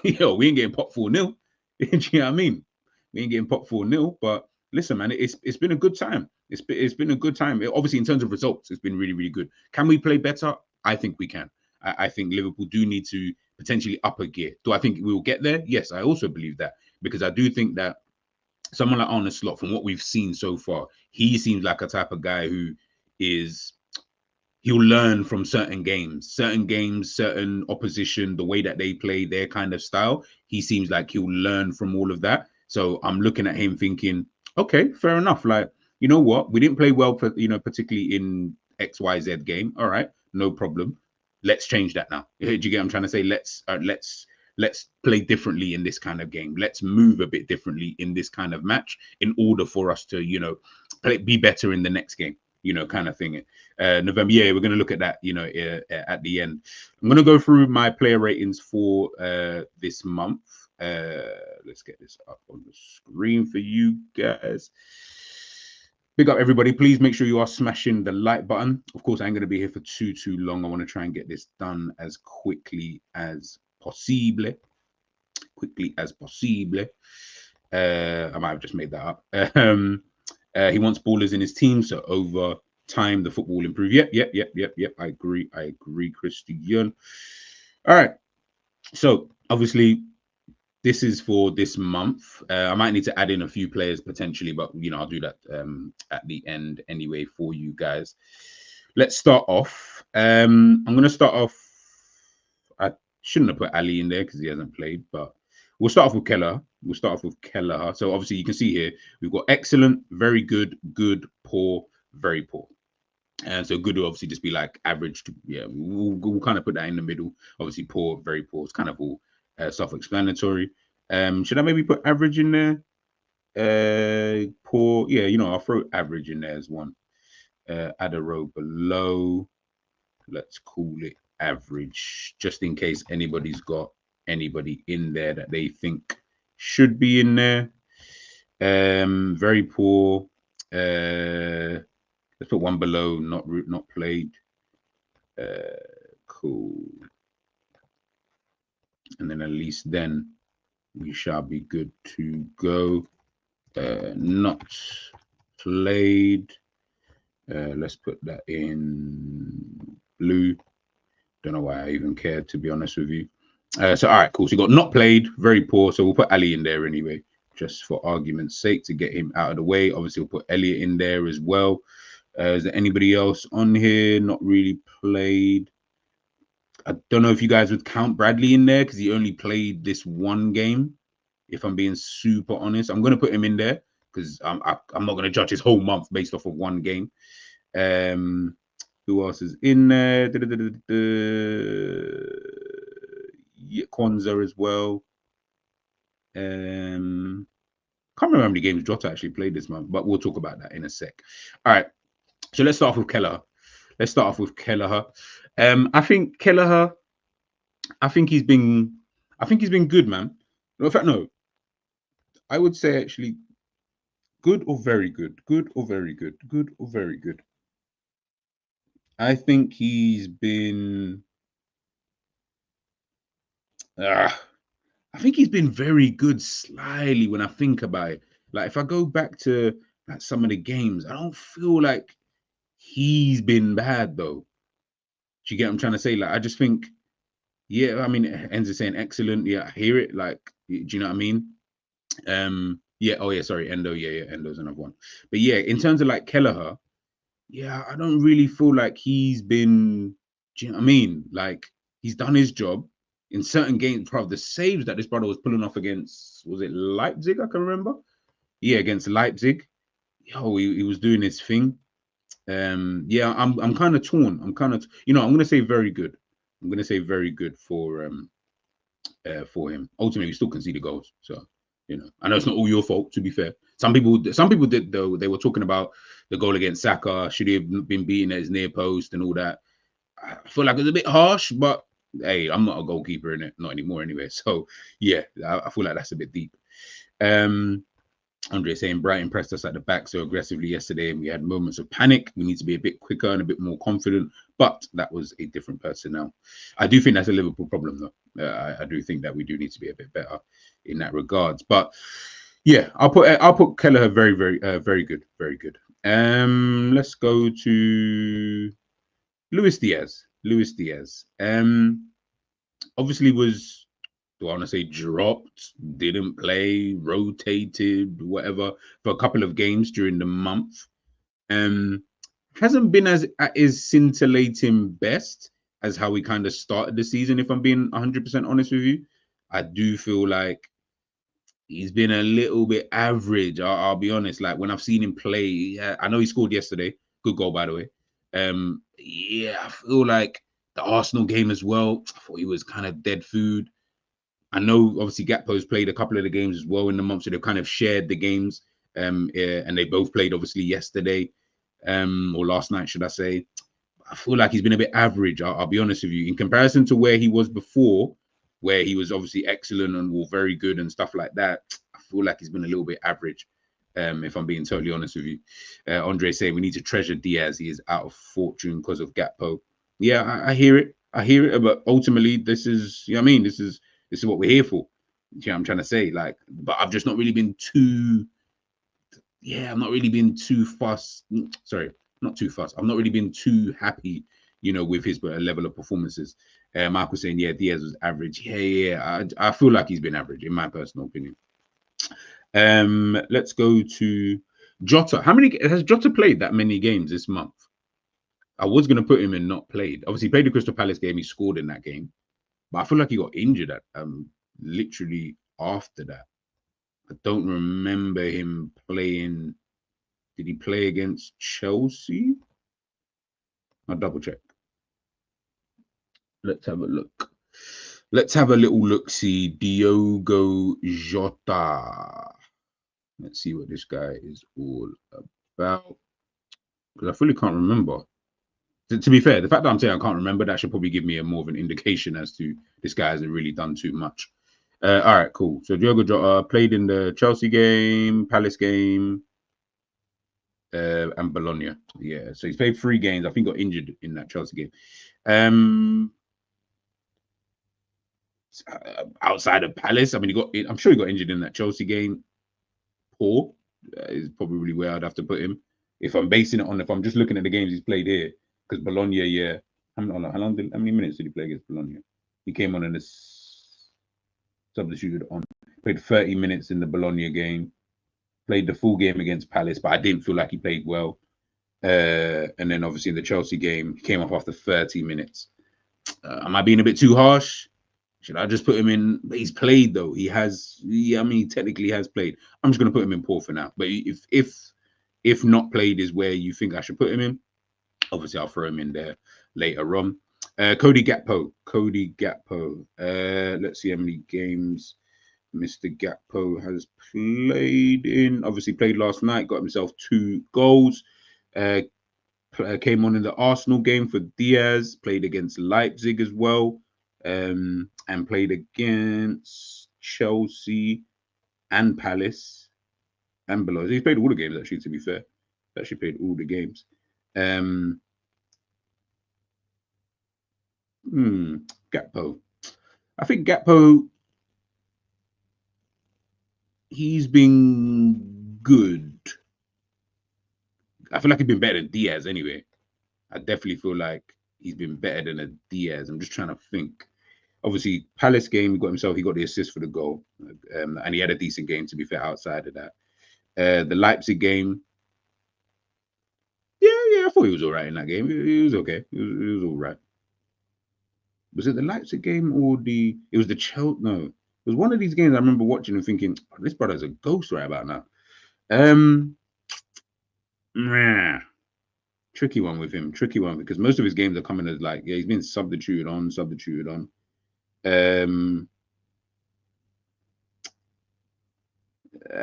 Yo, we ain't getting popped 4-0. Do you know what I mean? We ain't getting popped 4-0, but listen, man, it's been a good time. It's been a good time. Obviously, in terms of results, it's been really, really good. Can we play better? I think we can. I think Liverpool do need to potentially up a gear. Do I think we will get there? Yes, I also believe that, because I do think that someone like Arne Slot, from what we've seen so far, he seems like a type of guy who he'll learn from certain games, certain opposition, the way that they play, their kind of style. He seems like he'll learn from all of that. So I'm looking at him thinking, okay, fair enough. Like, you know what? We didn't play well, particularly in XYZ game. All right, no problem. Let's change that now. Do you get what I'm trying to say? Let's play differently in this kind of game. Let's move a bit differently in this kind of match in order for us to, be better in the next game. Kind of thing. November, yeah, we're going to look at that, at the end. I'm going to go through my player ratings for this month. Let's get this up on the screen for you guys. Big up, everybody. Please make sure you are smashing the like button. Of course, I ain't going to be here for too long. I want to try and get this done as quickly as possible. I might have just made that up. He wants ballers in his team, so over time the football will improve. Yep. I agree, Christian. All right. So obviously, this is for this month. I might need to add in a few players potentially, but I'll do that at the end anyway for you guys. Let's start off. I'm going to start off Shouldn't have put Ali in there because he hasn't played, but we'll start off with Kelleher. We'll start off with Kelleher. So obviously you can see here, we've got excellent, very good, good, poor, very poor. And so good will obviously just be like average. Yeah, we'll kind of put that in the middle. Obviously poor, very poor. It's kind of all self-explanatory. Should I maybe put average in there? Poor, yeah, you know, I'll throw average in there as one. Add a row below. Let's call it average, just in case anybody's got anybody in there that they think should be in there. Very poor. Let's put one below, not played. Cool. And then at least then we shall be good to go. Not played. Let's put that in blue. Don't know why I even cared, to be honest with you. So, all right, cool. So you got not played, very poor. So we'll put Ali in there anyway, just for argument's sake, to get him out of the way. Obviously, we'll put Elliot in there as well. Is there anybody else on here not really played? I don't know if you guys would count Bradley in there because he only played this one game. If I'm being super honest, I'm going to put him in there because I'm not going to judge his whole month based off of one game. Who else is in there? Yeah, Kwanzaa as well. Can't remember how many games Jota actually played this month, but we'll talk about that in a sec. All right, so let's start off with Kelleher. Let's start off with Kelleher. I think Kelleher. I think he's been good, man. No, in fact, no. I would say actually good or very good. Good or very good. Good or very good. I think he's been. I think he's been very good slyly when I think about it. Like if I go back to like some of the games, I don't feel like he's been bad though. Do you get what I'm trying to say? Like I just think, yeah, I mean, ENDZ saying excellent. Yeah, I hear it. Like, do you know what I mean? Yeah. Oh yeah. Sorry, Endo. Yeah. Endo's another one. But yeah, in terms of like Kelleher, yeah, I don't really feel like he's been. Do you know what I mean? Like he's done his job in certain games. Probably the saves that this brother was pulling off against, was it Leipzig? I can remember. Yeah, against Leipzig. Yo, he was doing his thing. Yeah, I'm kind of torn. I'm kind of, I'm gonna say very good. I'm gonna say very good for him. Ultimately, we still conceded goals, so I know it's not all your fault. To be fair, some people did though. They were talking about the goal against Saka. Should he have been beaten at his near post and all that? I feel like it was a bit harsh, but hey, I'm not a goalkeeper in it, not anymore anyway. So yeah, I feel like that's a bit deep. Andre saying Brighton pressed us at the back so aggressively yesterday and we had moments of panic. We need to be a bit quicker and a bit more confident, but that was a different personnel. I do think that's a Liverpool problem though. I do think that we do need to be a bit better in that regards. But yeah, I'll put Kelleher very, very, very good, very good. Let's go to Luis Diaz. Luis Diaz. Obviously was, do I want to say dropped, didn't play, rotated, whatever, for a couple of games during the month. Hasn't been as scintillating best as how we kind of started the season, if I'm being 100% honest with you. I do feel like he's been a little bit average. I'll be honest. Like when I've seen him play, I know he scored yesterday. Good goal, by the way. Yeah, I feel like the Arsenal game as well, I thought he was kind of dead food. I know obviously Gakpo's played a couple of the games as well in the month, so they've kind of shared the games. And they both played obviously yesterday, or last night, should I say. I feel like he's been a bit average, I'll be honest with you. In comparison to where he was before, where he was obviously excellent and very good and stuff like that, I feel like he's been a little bit average, if I'm being totally honest with you. Andre saying we need to treasure Diaz. He is out of fortune because of Gakpo. Yeah, I hear it. I hear it, but ultimately, this is, you know what I mean? This is what we're here for. You know what I'm trying to say? Like, but I've just not really been too, I'm not really been too fussed. Sorry, not too fussed. I've not really been too happy, with his level of performances. Mark was saying, yeah, Diaz was average. Yeah. I feel like he's been average, in my personal opinion. Let's go to Jota. How many has Jota played that many games this month? I was going to put him in not played. Obviously, he played the Crystal Palace game. He scored in that game. but I feel like he got injured at literally after that. I don't remember him playing. Did he play against Chelsea? I'll double check. Let's have a look. Let's have a little look. See Diogo Jota. Let's see what this guy is all about. Because I fully can't remember. To be fair, the fact that I'm saying I can't remember, that should probably give me a more of an indication as to this guy hasn't really done too much. All right, cool. So Diogo Jota played in the Chelsea game, Palace game, and Bologna. Yeah, so he's played 3 games. I think got injured in that Chelsea game. Outside of Palace, I mean, I'm sure he got injured in that Chelsea game. Poor is probably where I'd have to put him if I'm basing it on, if I'm just looking at the games he's played here. Because Bologna, yeah, how many minutes did he play against Bologna? He came on and substituted on. Played 30 minutes in the Bologna game. Played the full game against Palace, but I didn't feel like he played well. And then obviously in the Chelsea game, he came off after 30 minutes. Am I being a bit too harsh? Should I just put him in? He's played though. He has. Yeah, I mean, he technically has played. I'm just gonna put him in poor for now. But if not played is where you think I should put him in, obviously I'll throw him in there later on. 𝐒𝐷𝐃𝐃. Let's see how many games Mr. Gakpo has played in. Obviously played last night. Got himself 2 goals. Came on in the Arsenal game for Diaz. Played against Leipzig as well. And played against Chelsea and Palace and Bologna. He's played all the games, actually, to be fair. Actually played all the games. Gakpo. I think Gakpo, he's been good. I feel like he's been better than Diaz anyway. I definitely feel like he's been better than a Diaz. I'm just trying to think. Obviously, Palace game, he got the assist for the goal. And he had a decent game, to be fair, outside of that. The Leipzig game, yeah, I thought he was all right in that game. He was okay. He was all right. Was it the Leipzig game or it was the Chelsea? No, it was one of these games I remember watching and thinking, oh, this brother's a ghost right about now. Tricky one with him. Tricky one because most of his games are coming as like, yeah, he's been substituted on.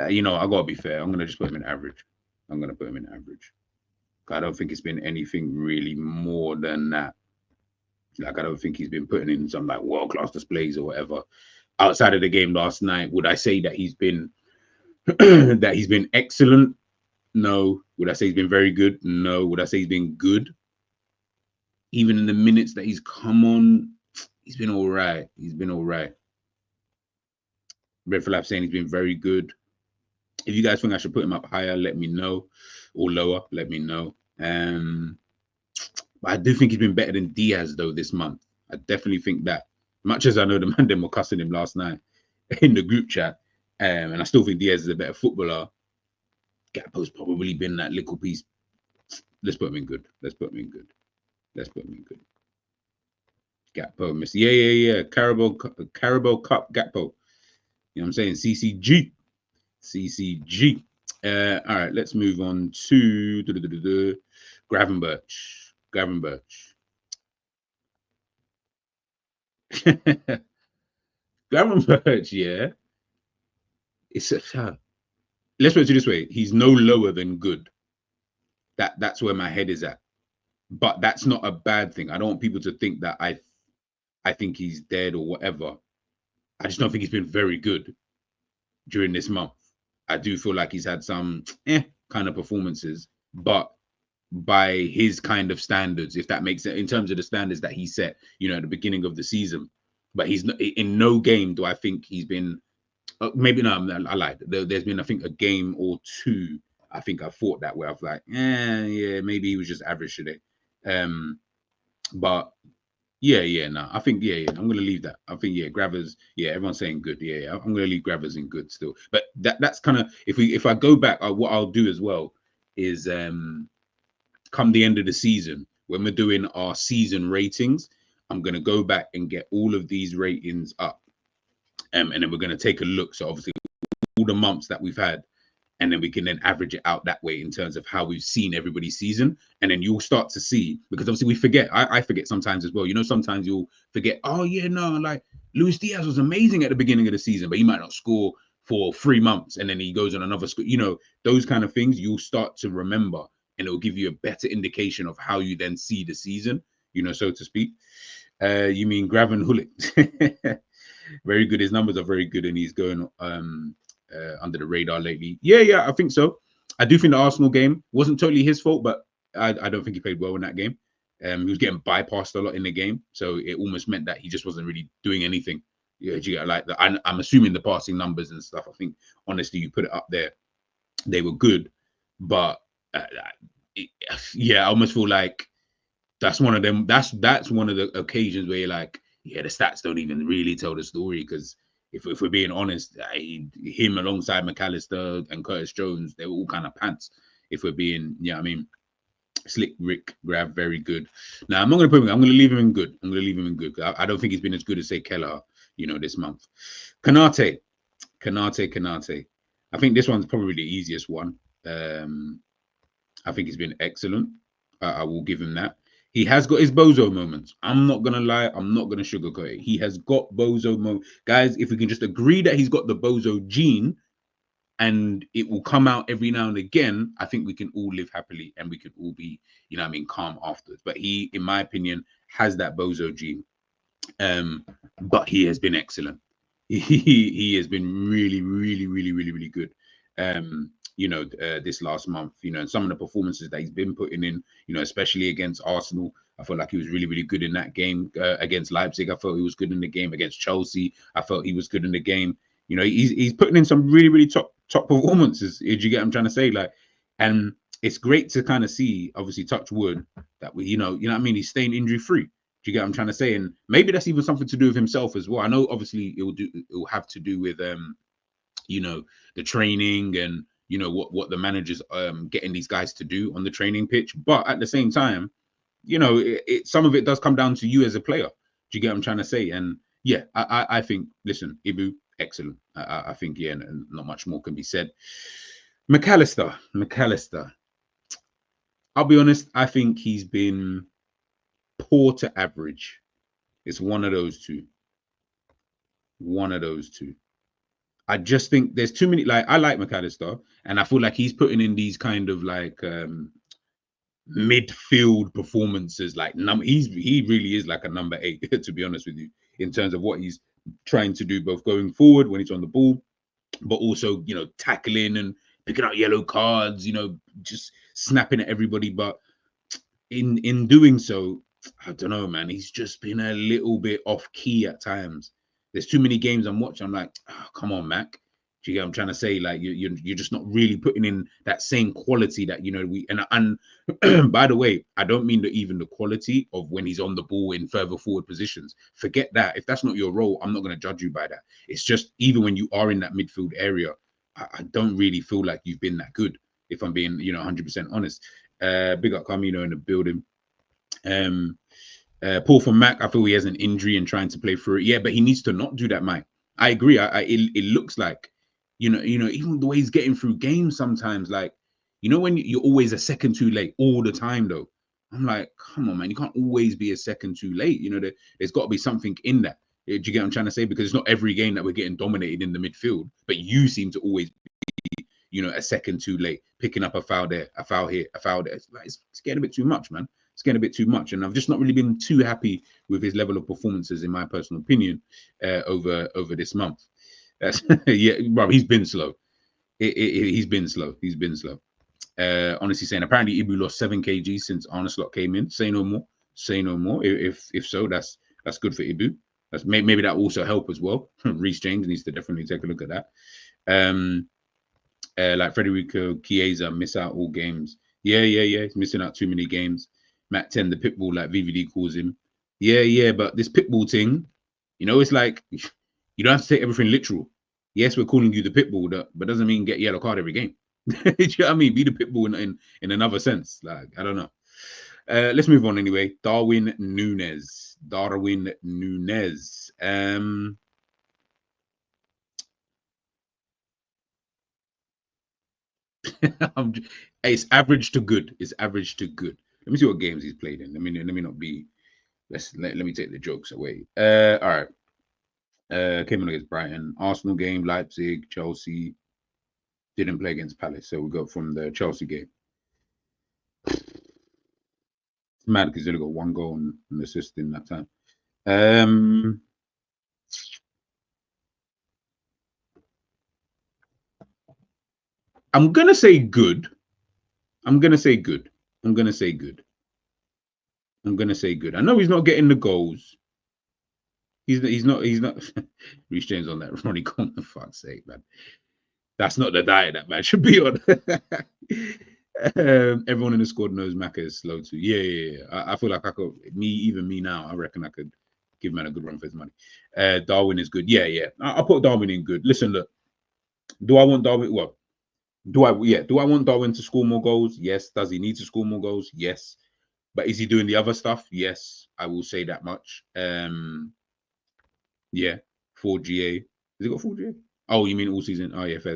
You know, I gotta be fair. I'm gonna just put him in average. I don't think it's been anything really more than that. Like, I don't think he's been putting in some like world-class displays or whatever. Outside of the game last night, would I say that he's been excellent? No. Would I say he's been very good? No. Would I say he's been good? Even in the minutes that he's come on, he's been all right. Red Flag saying he's been very good. If you guys think I should put him up higher, let me know. Or lower, let me know. But I do think he's been better than Diaz, though, this month. I definitely think that. Much as I know the man them were cussing him last night in the group chat, and I still think Diaz is a better footballer. Gakpo's probably been that little piece. Let's put him in good. Gakpo, Miss. Yeah. Carabao Cup Gakpo. You know what I'm saying? CCG. All right, let's move on to Gravenberch. Gravenberch, yeah. Let's put it this way: he's no lower than good. That's where my head is at. But that's not a bad thing. I don't want people to think that I think he's dead or whatever. I just don't think he's been very good during this month. I do feel like he's had some kind of performances, but by his kind of standards, if that makes sense, in terms of the standards that he set, you know, at the beginning of the season. But he's not, in no game do I think he's been. Maybe no, I lied. There's been, I think, a game or two. I think I thought that where I was like, yeah, maybe he was just average today. But no, I think I'm gonna leave that. I think Gravers, everyone's saying good. I'm gonna leave Gravers in good still. But that's kind of, if I go back, what I'll do as well is come the end of the season when we're doing our season ratings, I'm going to go back and get all of these ratings up. And then we're going to take a look. So obviously all the months that we've had, and then we can then average it out that way in terms of how we've seen everybody's season. And then you'll start to see, because obviously we forget, I forget sometimes as well. You know, sometimes you'll forget, oh yeah, no, like Luis Diaz was amazing at the beginning of the season, but he might not score for 3 months, and then he goes on another score. You know, those kind of things you'll start to remember, and it'll give you a better indication of how you then see the season, you know, so to speak. You mean Graven Hullet? Very good. His numbers are very good, and he's going under the radar lately. Yeah, I think so. I do think the Arsenal game wasn't totally his fault, but I don't think he played well in that game. He was getting bypassed a lot in the game, so it almost meant that he just wasn't really doing anything. Yeah, you get like I'm assuming the passing numbers and stuff. I think honestly, you put it up there, they were good, but yeah, I almost feel like that's one of them. That's one of the occasions where you're like, yeah, the stats don't even really tell the story, because if we're being honest, him alongside McAllister and Curtis Jones, they were all kind of pants. If we're being, yeah, I mean, Slick Rick Grav, very good. Now I'm not going to put him. I'm going to leave him in good. I'm going to leave him in good. I don't think he's been as good as say Kelleher, you know, this month. 𝐾. I think this one's probably the easiest one. I think he's been excellent. I will give him that. He has got his bozo moments. I'm not gonna lie. I'm not gonna sugarcoat it. He has got bozo moments, guys. If we can just agree that he's got the bozo gene, and it will come out every now and again, I think we can all live happily and we can all be, you know what I mean, calm afterwards. But he, in my opinion, has that bozo gene. But he has been excellent. He has been really good. You know, this last month, you know, and some of the performances that he's been putting in, you know, especially against Arsenal, I felt like he was really good in that game. Against Leipzig, I felt he was good in the game. Against Chelsea, I felt he was good in the game. You know, he's putting in some really top performances. Did you get what I'm trying to say? Like, and it's great to kind of see, obviously, touch wood, that we, you know what I mean, he's staying injury free. Do you get what I'm trying to say? And maybe that's even something to do with himself as well. I know obviously it will have to do with you know, the training and, you know, what the managers getting these guys to do on the training pitch. But at the same time, you know, some of it does come down to you as a player. Do you get what I'm trying to say? And yeah, I think, listen, Ibu, excellent. I think, yeah, and not much more can be said. McAllister. I'll be honest, I think he's been poor to average. It's one of those two. I just think there's too many. Like, I like McAllister, and I feel like he's putting in these kind of like midfield performances. Like, he really is like a number 8, to be honest with you, in terms of what he's trying to do, both going forward when he's on the ball, but also, you know, tackling and picking out yellow cards. You know, just snapping at everybody. But in doing so, I don't know, man. He's just been a little bit off key at times. There's too many games I'm watching. I'm like, oh, come on, Mac. Do you get what I'm trying to say? Like, you're just not really putting in that same quality that, you know, and by the way, I don't mean even the quality of when he's on the ball in further forward positions. Forget that. If that's not your role, I'm not going to judge you by that. It's just even when you are in that midfield area, I don't really feel like you've been that good, if I'm being, you know, 100% honest. Big up Camino in the building. Paul from Mac, I feel he has an injury and trying to play through it. Yeah, but he needs to not do that, Mike. I agree. It looks like, you know, even the way he's getting through games sometimes, like, you know, when you're always a second too late all the time, though. I'm like, come on, man, you can't always be a second too late. You know, there's got to be something in that. Do you get what I'm trying to say? Because it's not every game that we're getting dominated in the midfield, but you seem to always be, you know, a second too late, picking up a foul there, a foul here, a foul there. It's getting a bit too much, man. It's getting a bit too much, and I've just not really been too happy with his level of performances, in my personal opinion, over this month. Yeah, bro, he's been slow. He's been slow. Honestly saying, apparently Ibu lost 7 kg since Arne Slot came in. Say no more. If so, that's good for Ibu. That's maybe that also help as well. Reece James needs to definitely take a look at that. Like Federico Chiesa miss out all games. Yeah. He's missing out too many games. Matt 10, the pitbull, like VVD calls him. Yeah, but this pitbull thing, you know, it's like, you don't have to take everything literal. Yes, we're calling you the pitbull, but doesn't mean get yellow card every game. Do you know what I mean? Be the pitbull in another sense. Like, I don't know. Let's move on anyway. Darwin Núñez. Darwin Núñez. It's average to good. It's average to good. Let me see what games he's played in. Let me not be. Let me take the jokes away. All right. Came on against Brighton, Arsenal game, Leipzig, Chelsea. Didn't play against Palace, so we got from the Chelsea game. It's mad because he only got one goal and an assist in that time. I'm gonna say good. I'm gonna say good. I'm gonna say good. I'm gonna say good. I know he's not getting the goals. He's not. Reece James on that Ronnie Coleman, for fuck's sake, man. That's not the diet that man should be on. Everyone in the squad knows Maka is slow too. Yeah. I feel like I could, even me now, I reckon I could give man a good run for his money. Darwin is good. Yeah. I'll put Darwin in good. Listen, look, do I want Darwin? Well, do I want Darwin to score more goals? Yes. Does he need to score more goals? Yes. But is he doing the other stuff? Yes, I will say that much. Yeah, 4GA. Has he got 4GA? Oh, you mean all season? Oh yeah, fair.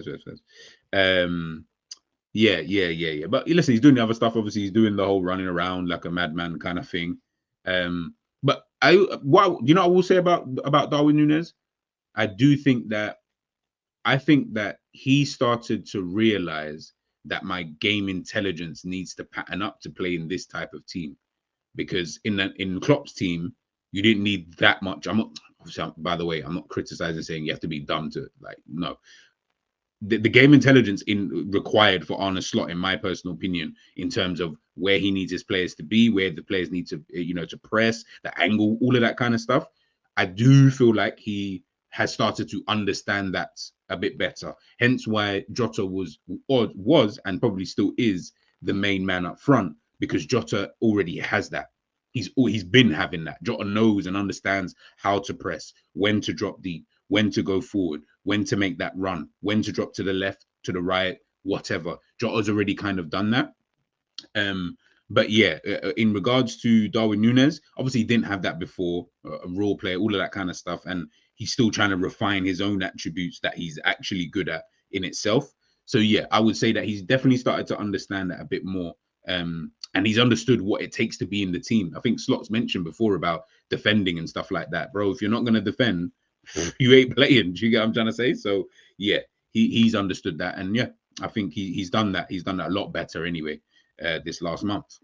Yeah. But listen, he's doing the other stuff. Obviously, he's doing the whole running around like a madman kind of thing. But I will say about Darwin Núñez? I think that he started to realize that my game intelligence needs to pattern up to play in this type of team, because in Klopp's team, you didn't need that much. By the way, I'm not criticizing saying you have to be dumb to no. The game intelligence required for Arne Slot, in my personal opinion, in terms of where he needs his players to be, where the players need to, to press, the angle, all of that kind of stuff. I do feel like he has started to understand that a bit better. Hence why Jota was and probably still is the main man up front, because Jota already has that. He's been having that. Jota knows and understands how to press, when to drop deep, when to go forward, when to make that run, when to drop to the left, to the right, whatever. Jota's already kind of done that. But yeah, in regards to Darwin Núñez, obviously he didn't have that before, a role player, all of that kind of stuff, and he's still trying to refine his own attributes that he's actually good at in itself. So yeah, I would say that he's definitely started to understand that a bit more. And he's understood what it takes to be in the team. I think Slots mentioned before about defending and stuff like that. Bro, if you're not going to defend, you ain't playing. Do you get what I'm trying to say? So yeah, he's understood that. And yeah, I think he's done that. He's done that a lot better anyway, this last month.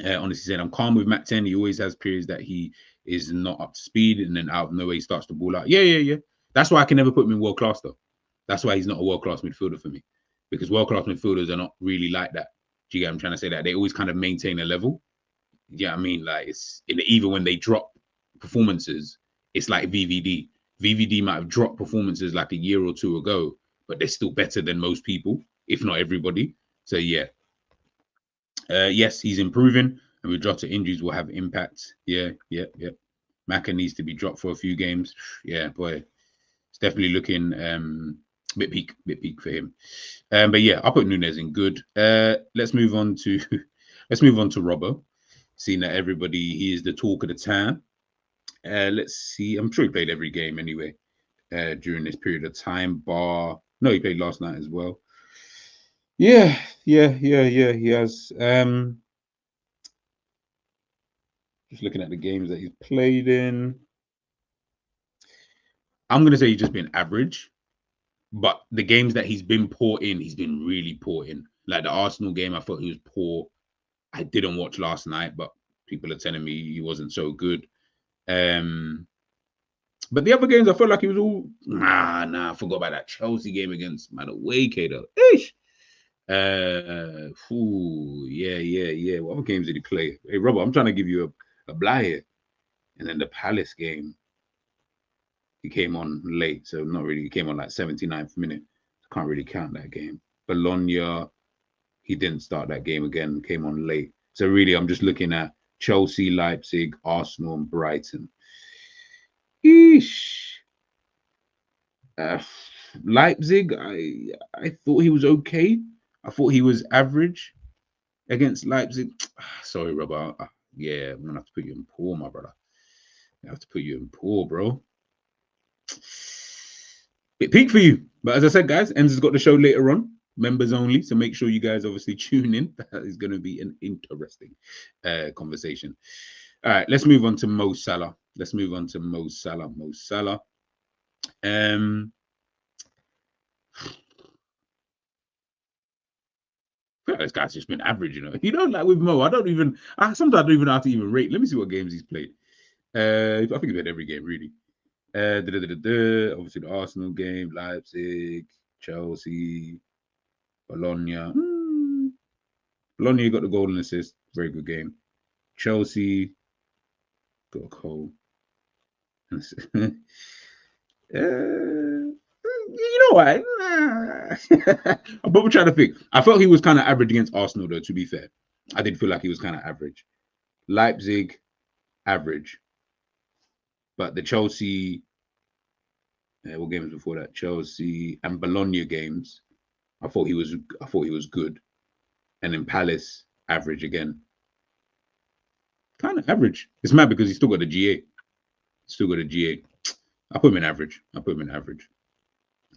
Honestly said, I'm calm with Matt 10. He always has periods that he is not up to speed, and then out of nowhere he starts to ball out. Yeah. That's why I can never put him in world class though. That's why he's not a world class midfielder for me, because world class midfielders are not really like that. Do you get what I'm trying to say? That they always kind of maintain a level. Yeah, I mean, like even when they drop performances, it's like VVD. VVD might have dropped performances like a year or two ago, but they're still better than most people, if not everybody. So yeah. Yes, he's improving, and with Jota, injuries will have impact. Yeah. Maka needs to be dropped for a few games. Yeah, boy, it's definitely looking bit peak for him. But yeah, I'll put Núñez in good. Let's move on to Robbo. Seeing that he is the talk of the town. Let's see. I'm sure he played every game anyway during this period of time. He played last night as well. Yeah. He has. Just looking at the games that he's played in. I'm gonna say he's just been average, but the games that he's been poor in, he's been really poor in. Like the Arsenal game, I thought he was poor. I didn't watch last night, but people are telling me he wasn't so good. But the other games, I felt like he was all I forgot about that Chelsea game against away though. Ish. Yeah. What other games did he play? Hey, Robert, I'm trying to give you a blah here. And then the Palace game, he came on late, so not really. He came on like 79th minute. Can't really count that game. Bologna, he didn't start that game again. Came on late. So really, I'm just looking at Chelsea, Leipzig, Arsenal, and Brighton. Eesh. Leipzig, I thought he was okay. I thought he was average. against Leipzig. Sorry, Robert. Yeah, I'm gonna have to put you in poor, my brother. I have to put you in poor, bro. Bit peak for you. But as I said, guys, ENDZ has got the show later on, members only. So make sure you guys obviously tune in. That is going to be an interesting conversation. All right, let's move on to Mo Salah. Let's move on to Mo Salah. Mo Salah. This guy's just been average, you know. You know, like with Mo, I sometimes I don't even know how to even rate. Let me see what games he's played. I think he's played every game, really. Obviously the Arsenal game, Leipzig, Chelsea, Bologna. Bologna got the goal and assist. Very good game. Chelsea got a goal. You know what? But we're trying to think. I felt he was kind of average against Arsenal, though, to be fair. I did feel like he was kind of average. Leipzig, average. But the Chelsea, what games before that? Chelsea and Bologna games, I thought he was good. And then Palace, average again. Kind of average. It's mad because he's still got a GA. Still got a GA. I put him in average.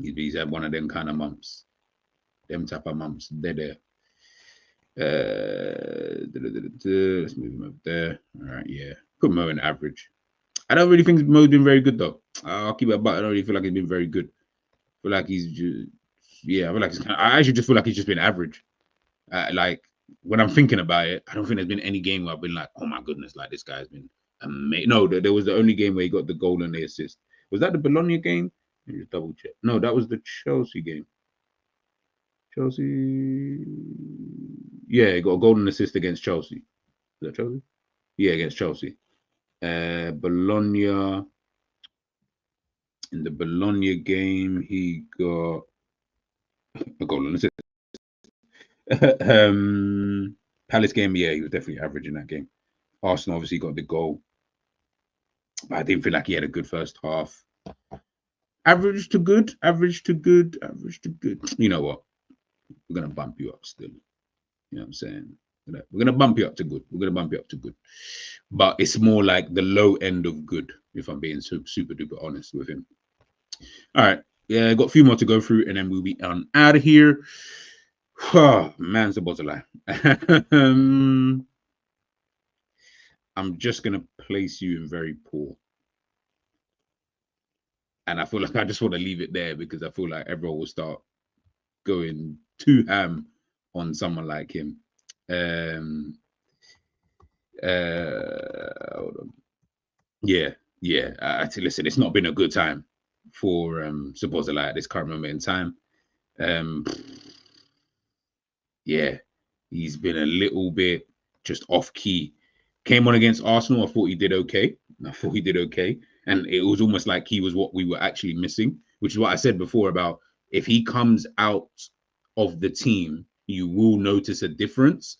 He's had one of them kind of months. Them type of months. They're there. Let's move him up there. All right, yeah. Put Mo in average. I don't really think Mo's been very good, though. I'll keep it about. I don't really feel like he's been very good. I feel like he's just, yeah, I feel like I actually just feel like he's just been average. Like, when I'm thinking about it, I don't think there's been any game where I've been like, oh my goodness, like this guy's been amazing. No, there was the only game where he got the goal and the assist. Was that the Bologna game? Let me just double check. No, that was the Chelsea game. Chelsea. Yeah, he got a goal and assist against Chelsea. Is that Chelsea? Yeah, against Chelsea. Bologna. In the Bologna game, he got a goal and assist. Palace game, yeah, he was definitely average in that game. Arsenal obviously got the goal. But I didn't feel like he had a good first half. Average to good. You know what? We're going to bump you up still. You know what I'm saying? We're going to bump you up to good. But it's more like the low end of good, if I'm being super duper honest with him. All right. Yeah, got a few more to go through, and then we'll be on out of here. Oh, man's about to lie. I'm just going to place you in very poor. And I feel like I just want to leave it there because I feel like everyone will start going too ham on someone like him. Hold on. Yeah. Listen, it's not been a good time for supposedly at this current moment in time. Yeah, he's been a little bit just off key. Came on against Arsenal. I thought he did okay. And it was almost like he was what we were actually missing, which is what I said before about if he comes out of the team, you will notice a difference.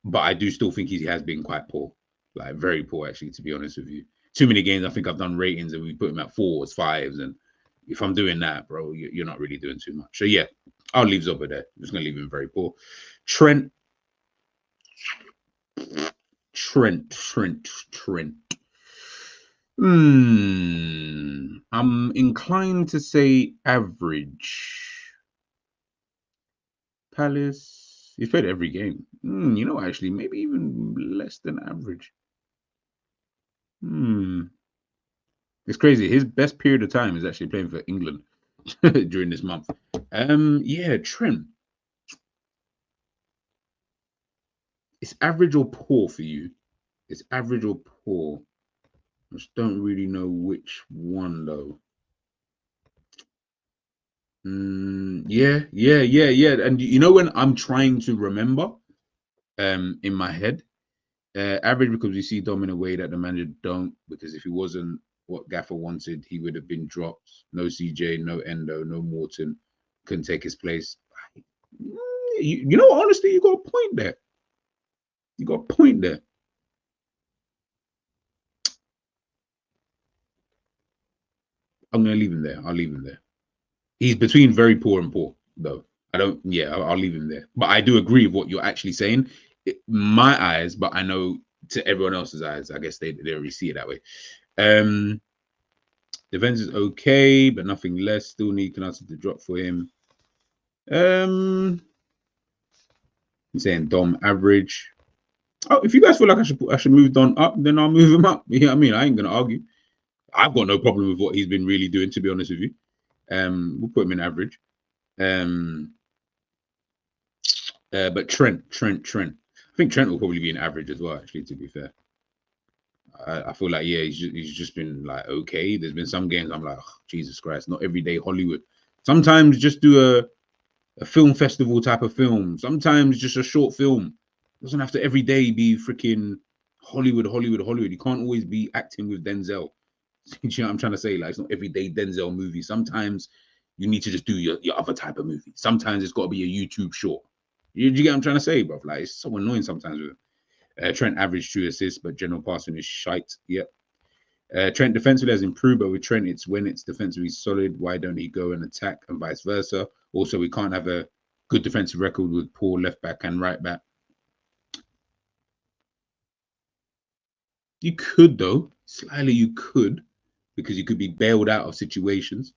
But I do still think he has been quite poor, like very poor, actually, to be honest with you. Too many games, I think I've done ratings and we put him at 4s, 5s. And if I'm doing that, bro, you're not really doing too much. So, yeah, I'll leave Zoba there. I'm just going to leave him very poor. Trent. I'm inclined to say average. Palace. He's played every game. You know, actually, maybe even less than average. It's crazy. His best period of time is actually playing for England during this month. Yeah, Trent. It's average or poor for you. It's average or poor. I just don't really know which one though. Yeah. And you know when I'm trying to remember, in my head, average because we see Dom in a way that the manager don't. Because if he wasn't what Gaffer wanted, he would have been dropped. No CJ, no Endo, no Morton, couldn't take his place. You know, honestly, you got a point there. I'm gonna leave him there. I'll leave him there. He's between very poor and poor, though. I don't. Yeah, I'll leave him there. But I do agree with what you're actually saying. My eyes, but I know to everyone else's eyes, I guess they already see it that way. Defense is okay, but nothing less. Still need Canasta to drop for him. I'm saying Dom average. Oh, if you guys feel like I should move Don up, then I'll move him up. You know what I mean? I ain't gonna argue. I've got no problem with what he's been really doing, to be honest with you. We'll put him in average. But Trent. I think Trent will probably be an average as well, actually, to be fair. I feel like, yeah, he's just been like, okay. There's been some games I'm like, oh, Jesus Christ, not every day Hollywood. Sometimes just do a film festival type of film. Sometimes just a short film. It doesn't have to every day be freaking Hollywood. You can't always be acting with Denzel. You know what I'm trying to say? Like, it's not everyday Denzel movie. Sometimes you need to just do your other type of movie. Sometimes it's got to be a YouTube short. You get what I'm trying to say, bro? Like, it's so annoying sometimes with Trent average 2 assists, but general passing is shite. Yep. Trent defensively has improved, but with Trent, it's when it's defensively solid. Why don't he go and attack, and vice versa? Also, we can't have a good defensive record with poor left back and right back. You could, though. Slightly, you could, because you could be bailed out of situations.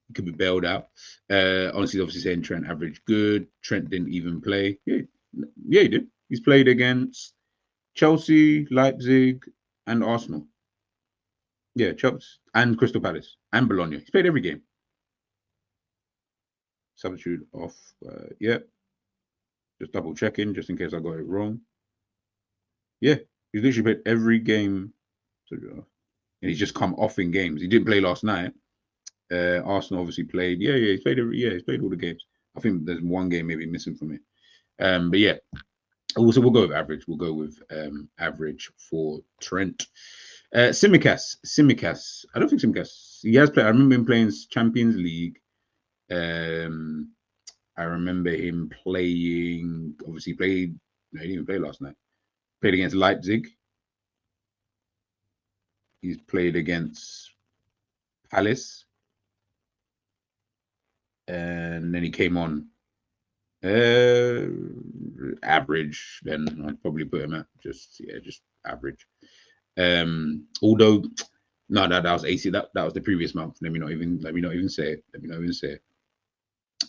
You could be bailed out. Honestly, obviously saying Trent average good. Trent didn't even play. Yeah, he did. He's played against Chelsea, Leipzig, and Arsenal. Yeah, Chelsea and Crystal Palace and Bologna. He's played every game. Substitute off. Yeah. Just double checking, just in case I got it wrong. Yeah, he's literally played every game. And he's just come off in games. He didn't play last night. Arsenal obviously played. Yeah, he's played he's played all the games. I think there's one game maybe missing from it. But yeah. Also, we'll go with average. We'll go with average for Trent. Tsimikas. I don't think Tsimikas. He has played. I remember him playing Champions League. I remember him playing. Obviously, played. No, he didn't even play last night. Played against Leipzig. He's played against Palace, and then he came on. Average. Then I'd probably put him at just average. Although no, that was AC. That was the previous month. Let me not even say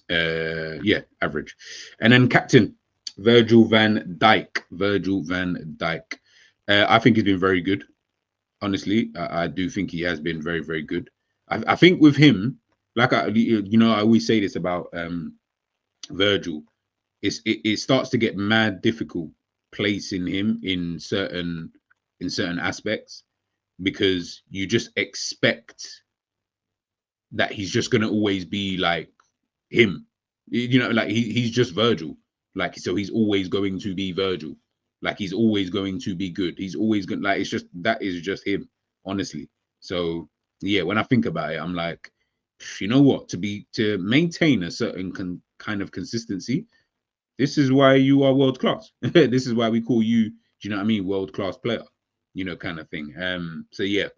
it. Yeah, average. And then captain Virgil van Dijk. I think he's been very good. Honestly, I do think he has been very, very good. I think with him, like I always say this about Virgil, it starts to get mad difficult placing him in certain aspects, because you just expect that he's just gonna always be like him, like he's just Virgil, like, so he's always going to be Virgil, like he's always going to be good, he's always gonna, like, it's just, that is just him, honestly. So yeah, when I think about it, I'm like, you know what, to maintain a certain kind of consistency, this is why you are world class. This is why we call you, do you know what I mean, world class player, kind of thing. So yeah,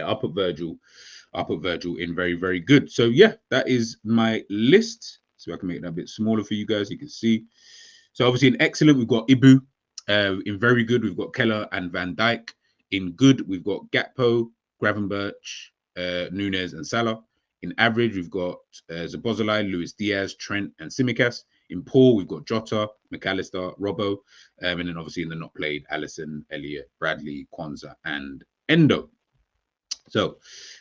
I'll put Virgil in very, very good. So yeah, that is my list. So I can make it a bit smaller for you guys. You can see. So obviously in excellent, we've got Ibu. In very good, we've got Keller and Van Dijk. In good, we've got Gakpo, Gravenberch, Nunes, and Salah. In average, we've got Szoboszlai, Luis Diaz, Trent, and Tsimikas. In poor, we've got Jota, McAllister, Robbo, and then obviously in the not played, Alisson, Elliott, Bradley, Kwanzaa, and Endo. So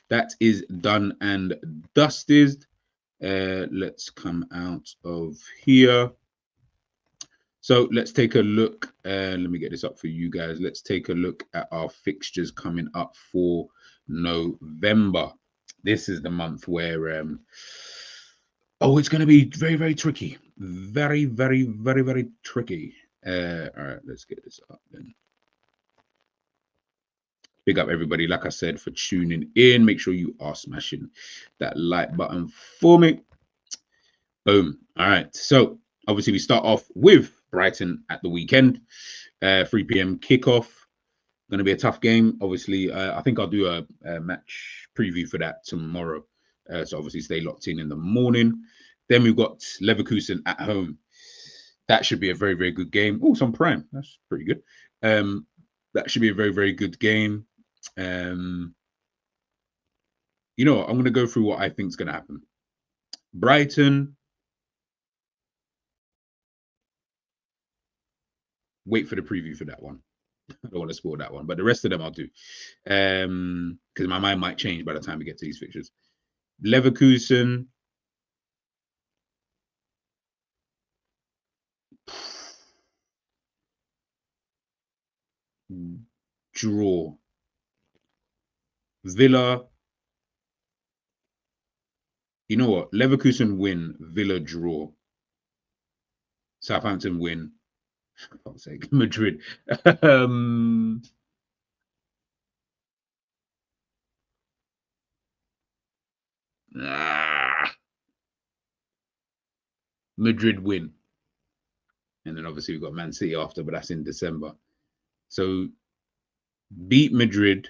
that is done and dusted. Let's come out of here. So let's take a look. Let me get this up for you guys. Let's take a look at our fixtures coming up for November. This is the month where it's going to be very, very tricky. Very, very, very, very tricky. All right, let's get this up then. Big up everybody, like I said, for tuning in. Make sure you are smashing that like button for me. Boom. All right. So obviously we start off with Brighton at the weekend. 3 p.m. kickoff. Going to be a tough game. Obviously, I think I'll do a match preview for that tomorrow. So obviously stay locked in the morning. Then we've got Leverkusen at home. That should be a very, very good game. Oh, it's on Prime. That's pretty good. That should be a very, very good game. You know what? I'm going to go through what I think is going to happen. Brighton. Wait for the preview for that one. I don't want to spoil that one, but the rest of them I'll do. Because my mind might change by the time we get to these fixtures. Leverkusen. Draw. Villa. You know what? Leverkusen win. Villa draw. Southampton win. For fuck's sake. Madrid. Madrid win. And then obviously we've got Man City after, but that's in December. So beat Madrid,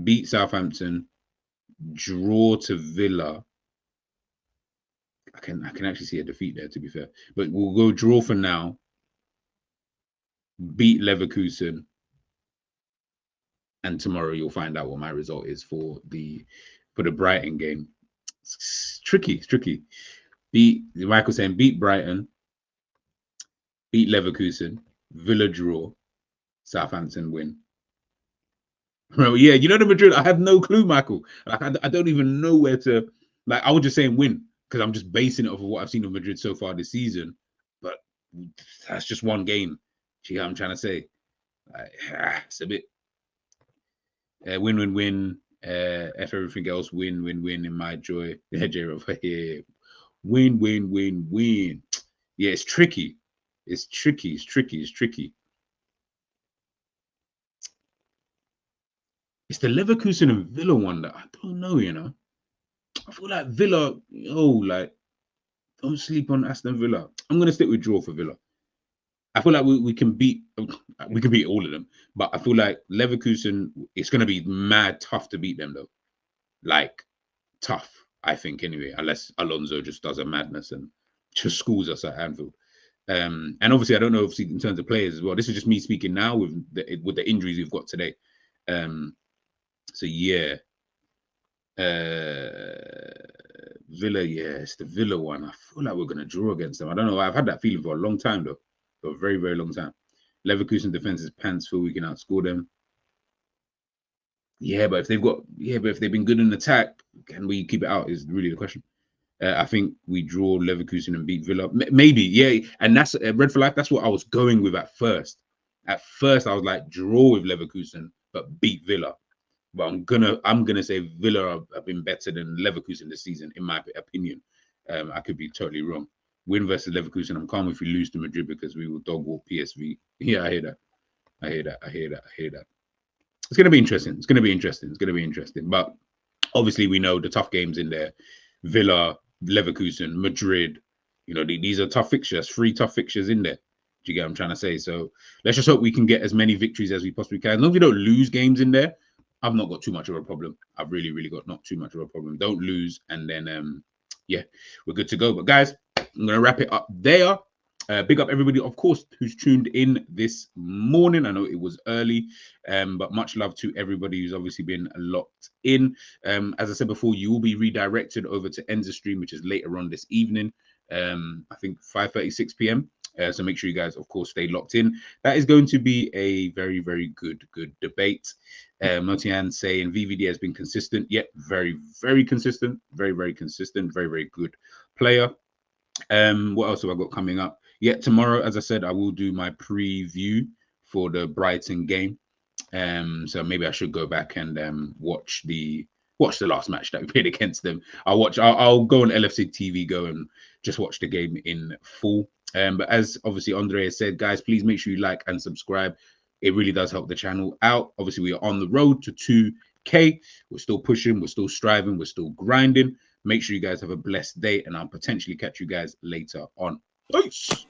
beat Southampton, draw to Villa. I can actually see a defeat there, to be fair. But we'll go draw for now. Beat Leverkusen. And tomorrow you'll find out what my result is for the Brighton game. It's tricky. It's tricky. Michael saying beat Brighton, beat Leverkusen, Villa draw, Southampton win. Well, yeah, you know the Madrid. I have no clue, Michael. Like, I don't even know where to. Like, I was just saying win because I'm just basing it off of what I've seen of Madrid so far this season. But that's just one game. See what I'm trying to say? Like, it's a bit win, win, win. F everything else, win, win, win. In my joy, yeah. Win, win, win, win. Yeah, it's tricky. It's tricky. It's tricky. It's tricky. It's the Leverkusen and Villa one that I don't know, you know. I feel like Villa, like, don't sleep on Aston Villa. I'm going to stick with draw for Villa. I feel like we can beat all of them. But I feel like Leverkusen, it's going to be mad tough to beat them, though. Like, tough, I think, anyway. Unless Alonso just does a madness and just schools us at Anfield. And obviously, I don't know, in terms of players as well. This is just me speaking now with the injuries we've got today. So yeah, Villa, yeah, it's the Villa one. I feel like we're gonna draw against them. I don't know. I've had that feeling for a long time though, for a very, very long time. Leverkusen defense is pants, feel we can outscore them. Yeah, but if they've been good in attack, can we keep it out? Is really the question. I think we draw Leverkusen and beat Villa. Maybe, yeah, and that's Red for Life. That's what I was going with at first. At first, I was like draw with Leverkusen, but beat Villa. But I'm gonna say Villa have been better than Leverkusen this season, in my opinion. I could be totally wrong. Win versus Leverkusen. I'm calm if we lose to Madrid because we will dog walk PSV. Yeah, I hear that. I hear that. It's gonna be interesting. It's gonna be interesting. But obviously, we know the tough games in there. Villa, Leverkusen, Madrid. You know, these are tough fixtures. 3 tough fixtures in there. Do you get what I'm trying to say? So let's just hope we can get as many victories as we possibly can. As long as we don't lose games in there, I've not got too much of a problem. I've really, really got not too much of a problem. Don't lose, and then yeah, we're good to go. But guys, I'm gonna wrap it up there. Big up everybody, of course, who's tuned in this morning. I know it was early, but much love to everybody who's obviously been locked in. As I said before, you will be redirected over to ENDZ stream, which is later on this evening. I think 5:36 p.m. So make sure you guys, of course, stay locked in. That is going to be a very, very good debate. Motian saying VVD has been consistent. Yep, very, very consistent. Very, very consistent. Very, very good player. What else have I got coming up? Yeah, tomorrow, as I said, I will do my preview for the Brighton game. So maybe I should go back and watch the last match that we played against them. I'll go on LFC TV, go and just watch the game in full. But as obviously Andre has said, guys, please make sure you like and subscribe. It really does help the channel out. Obviously, we are on the road to 2K. We're still pushing, we're still striving, we're still grinding. Make sure you guys have a blessed day, and I'll potentially catch you guys later on. Peace.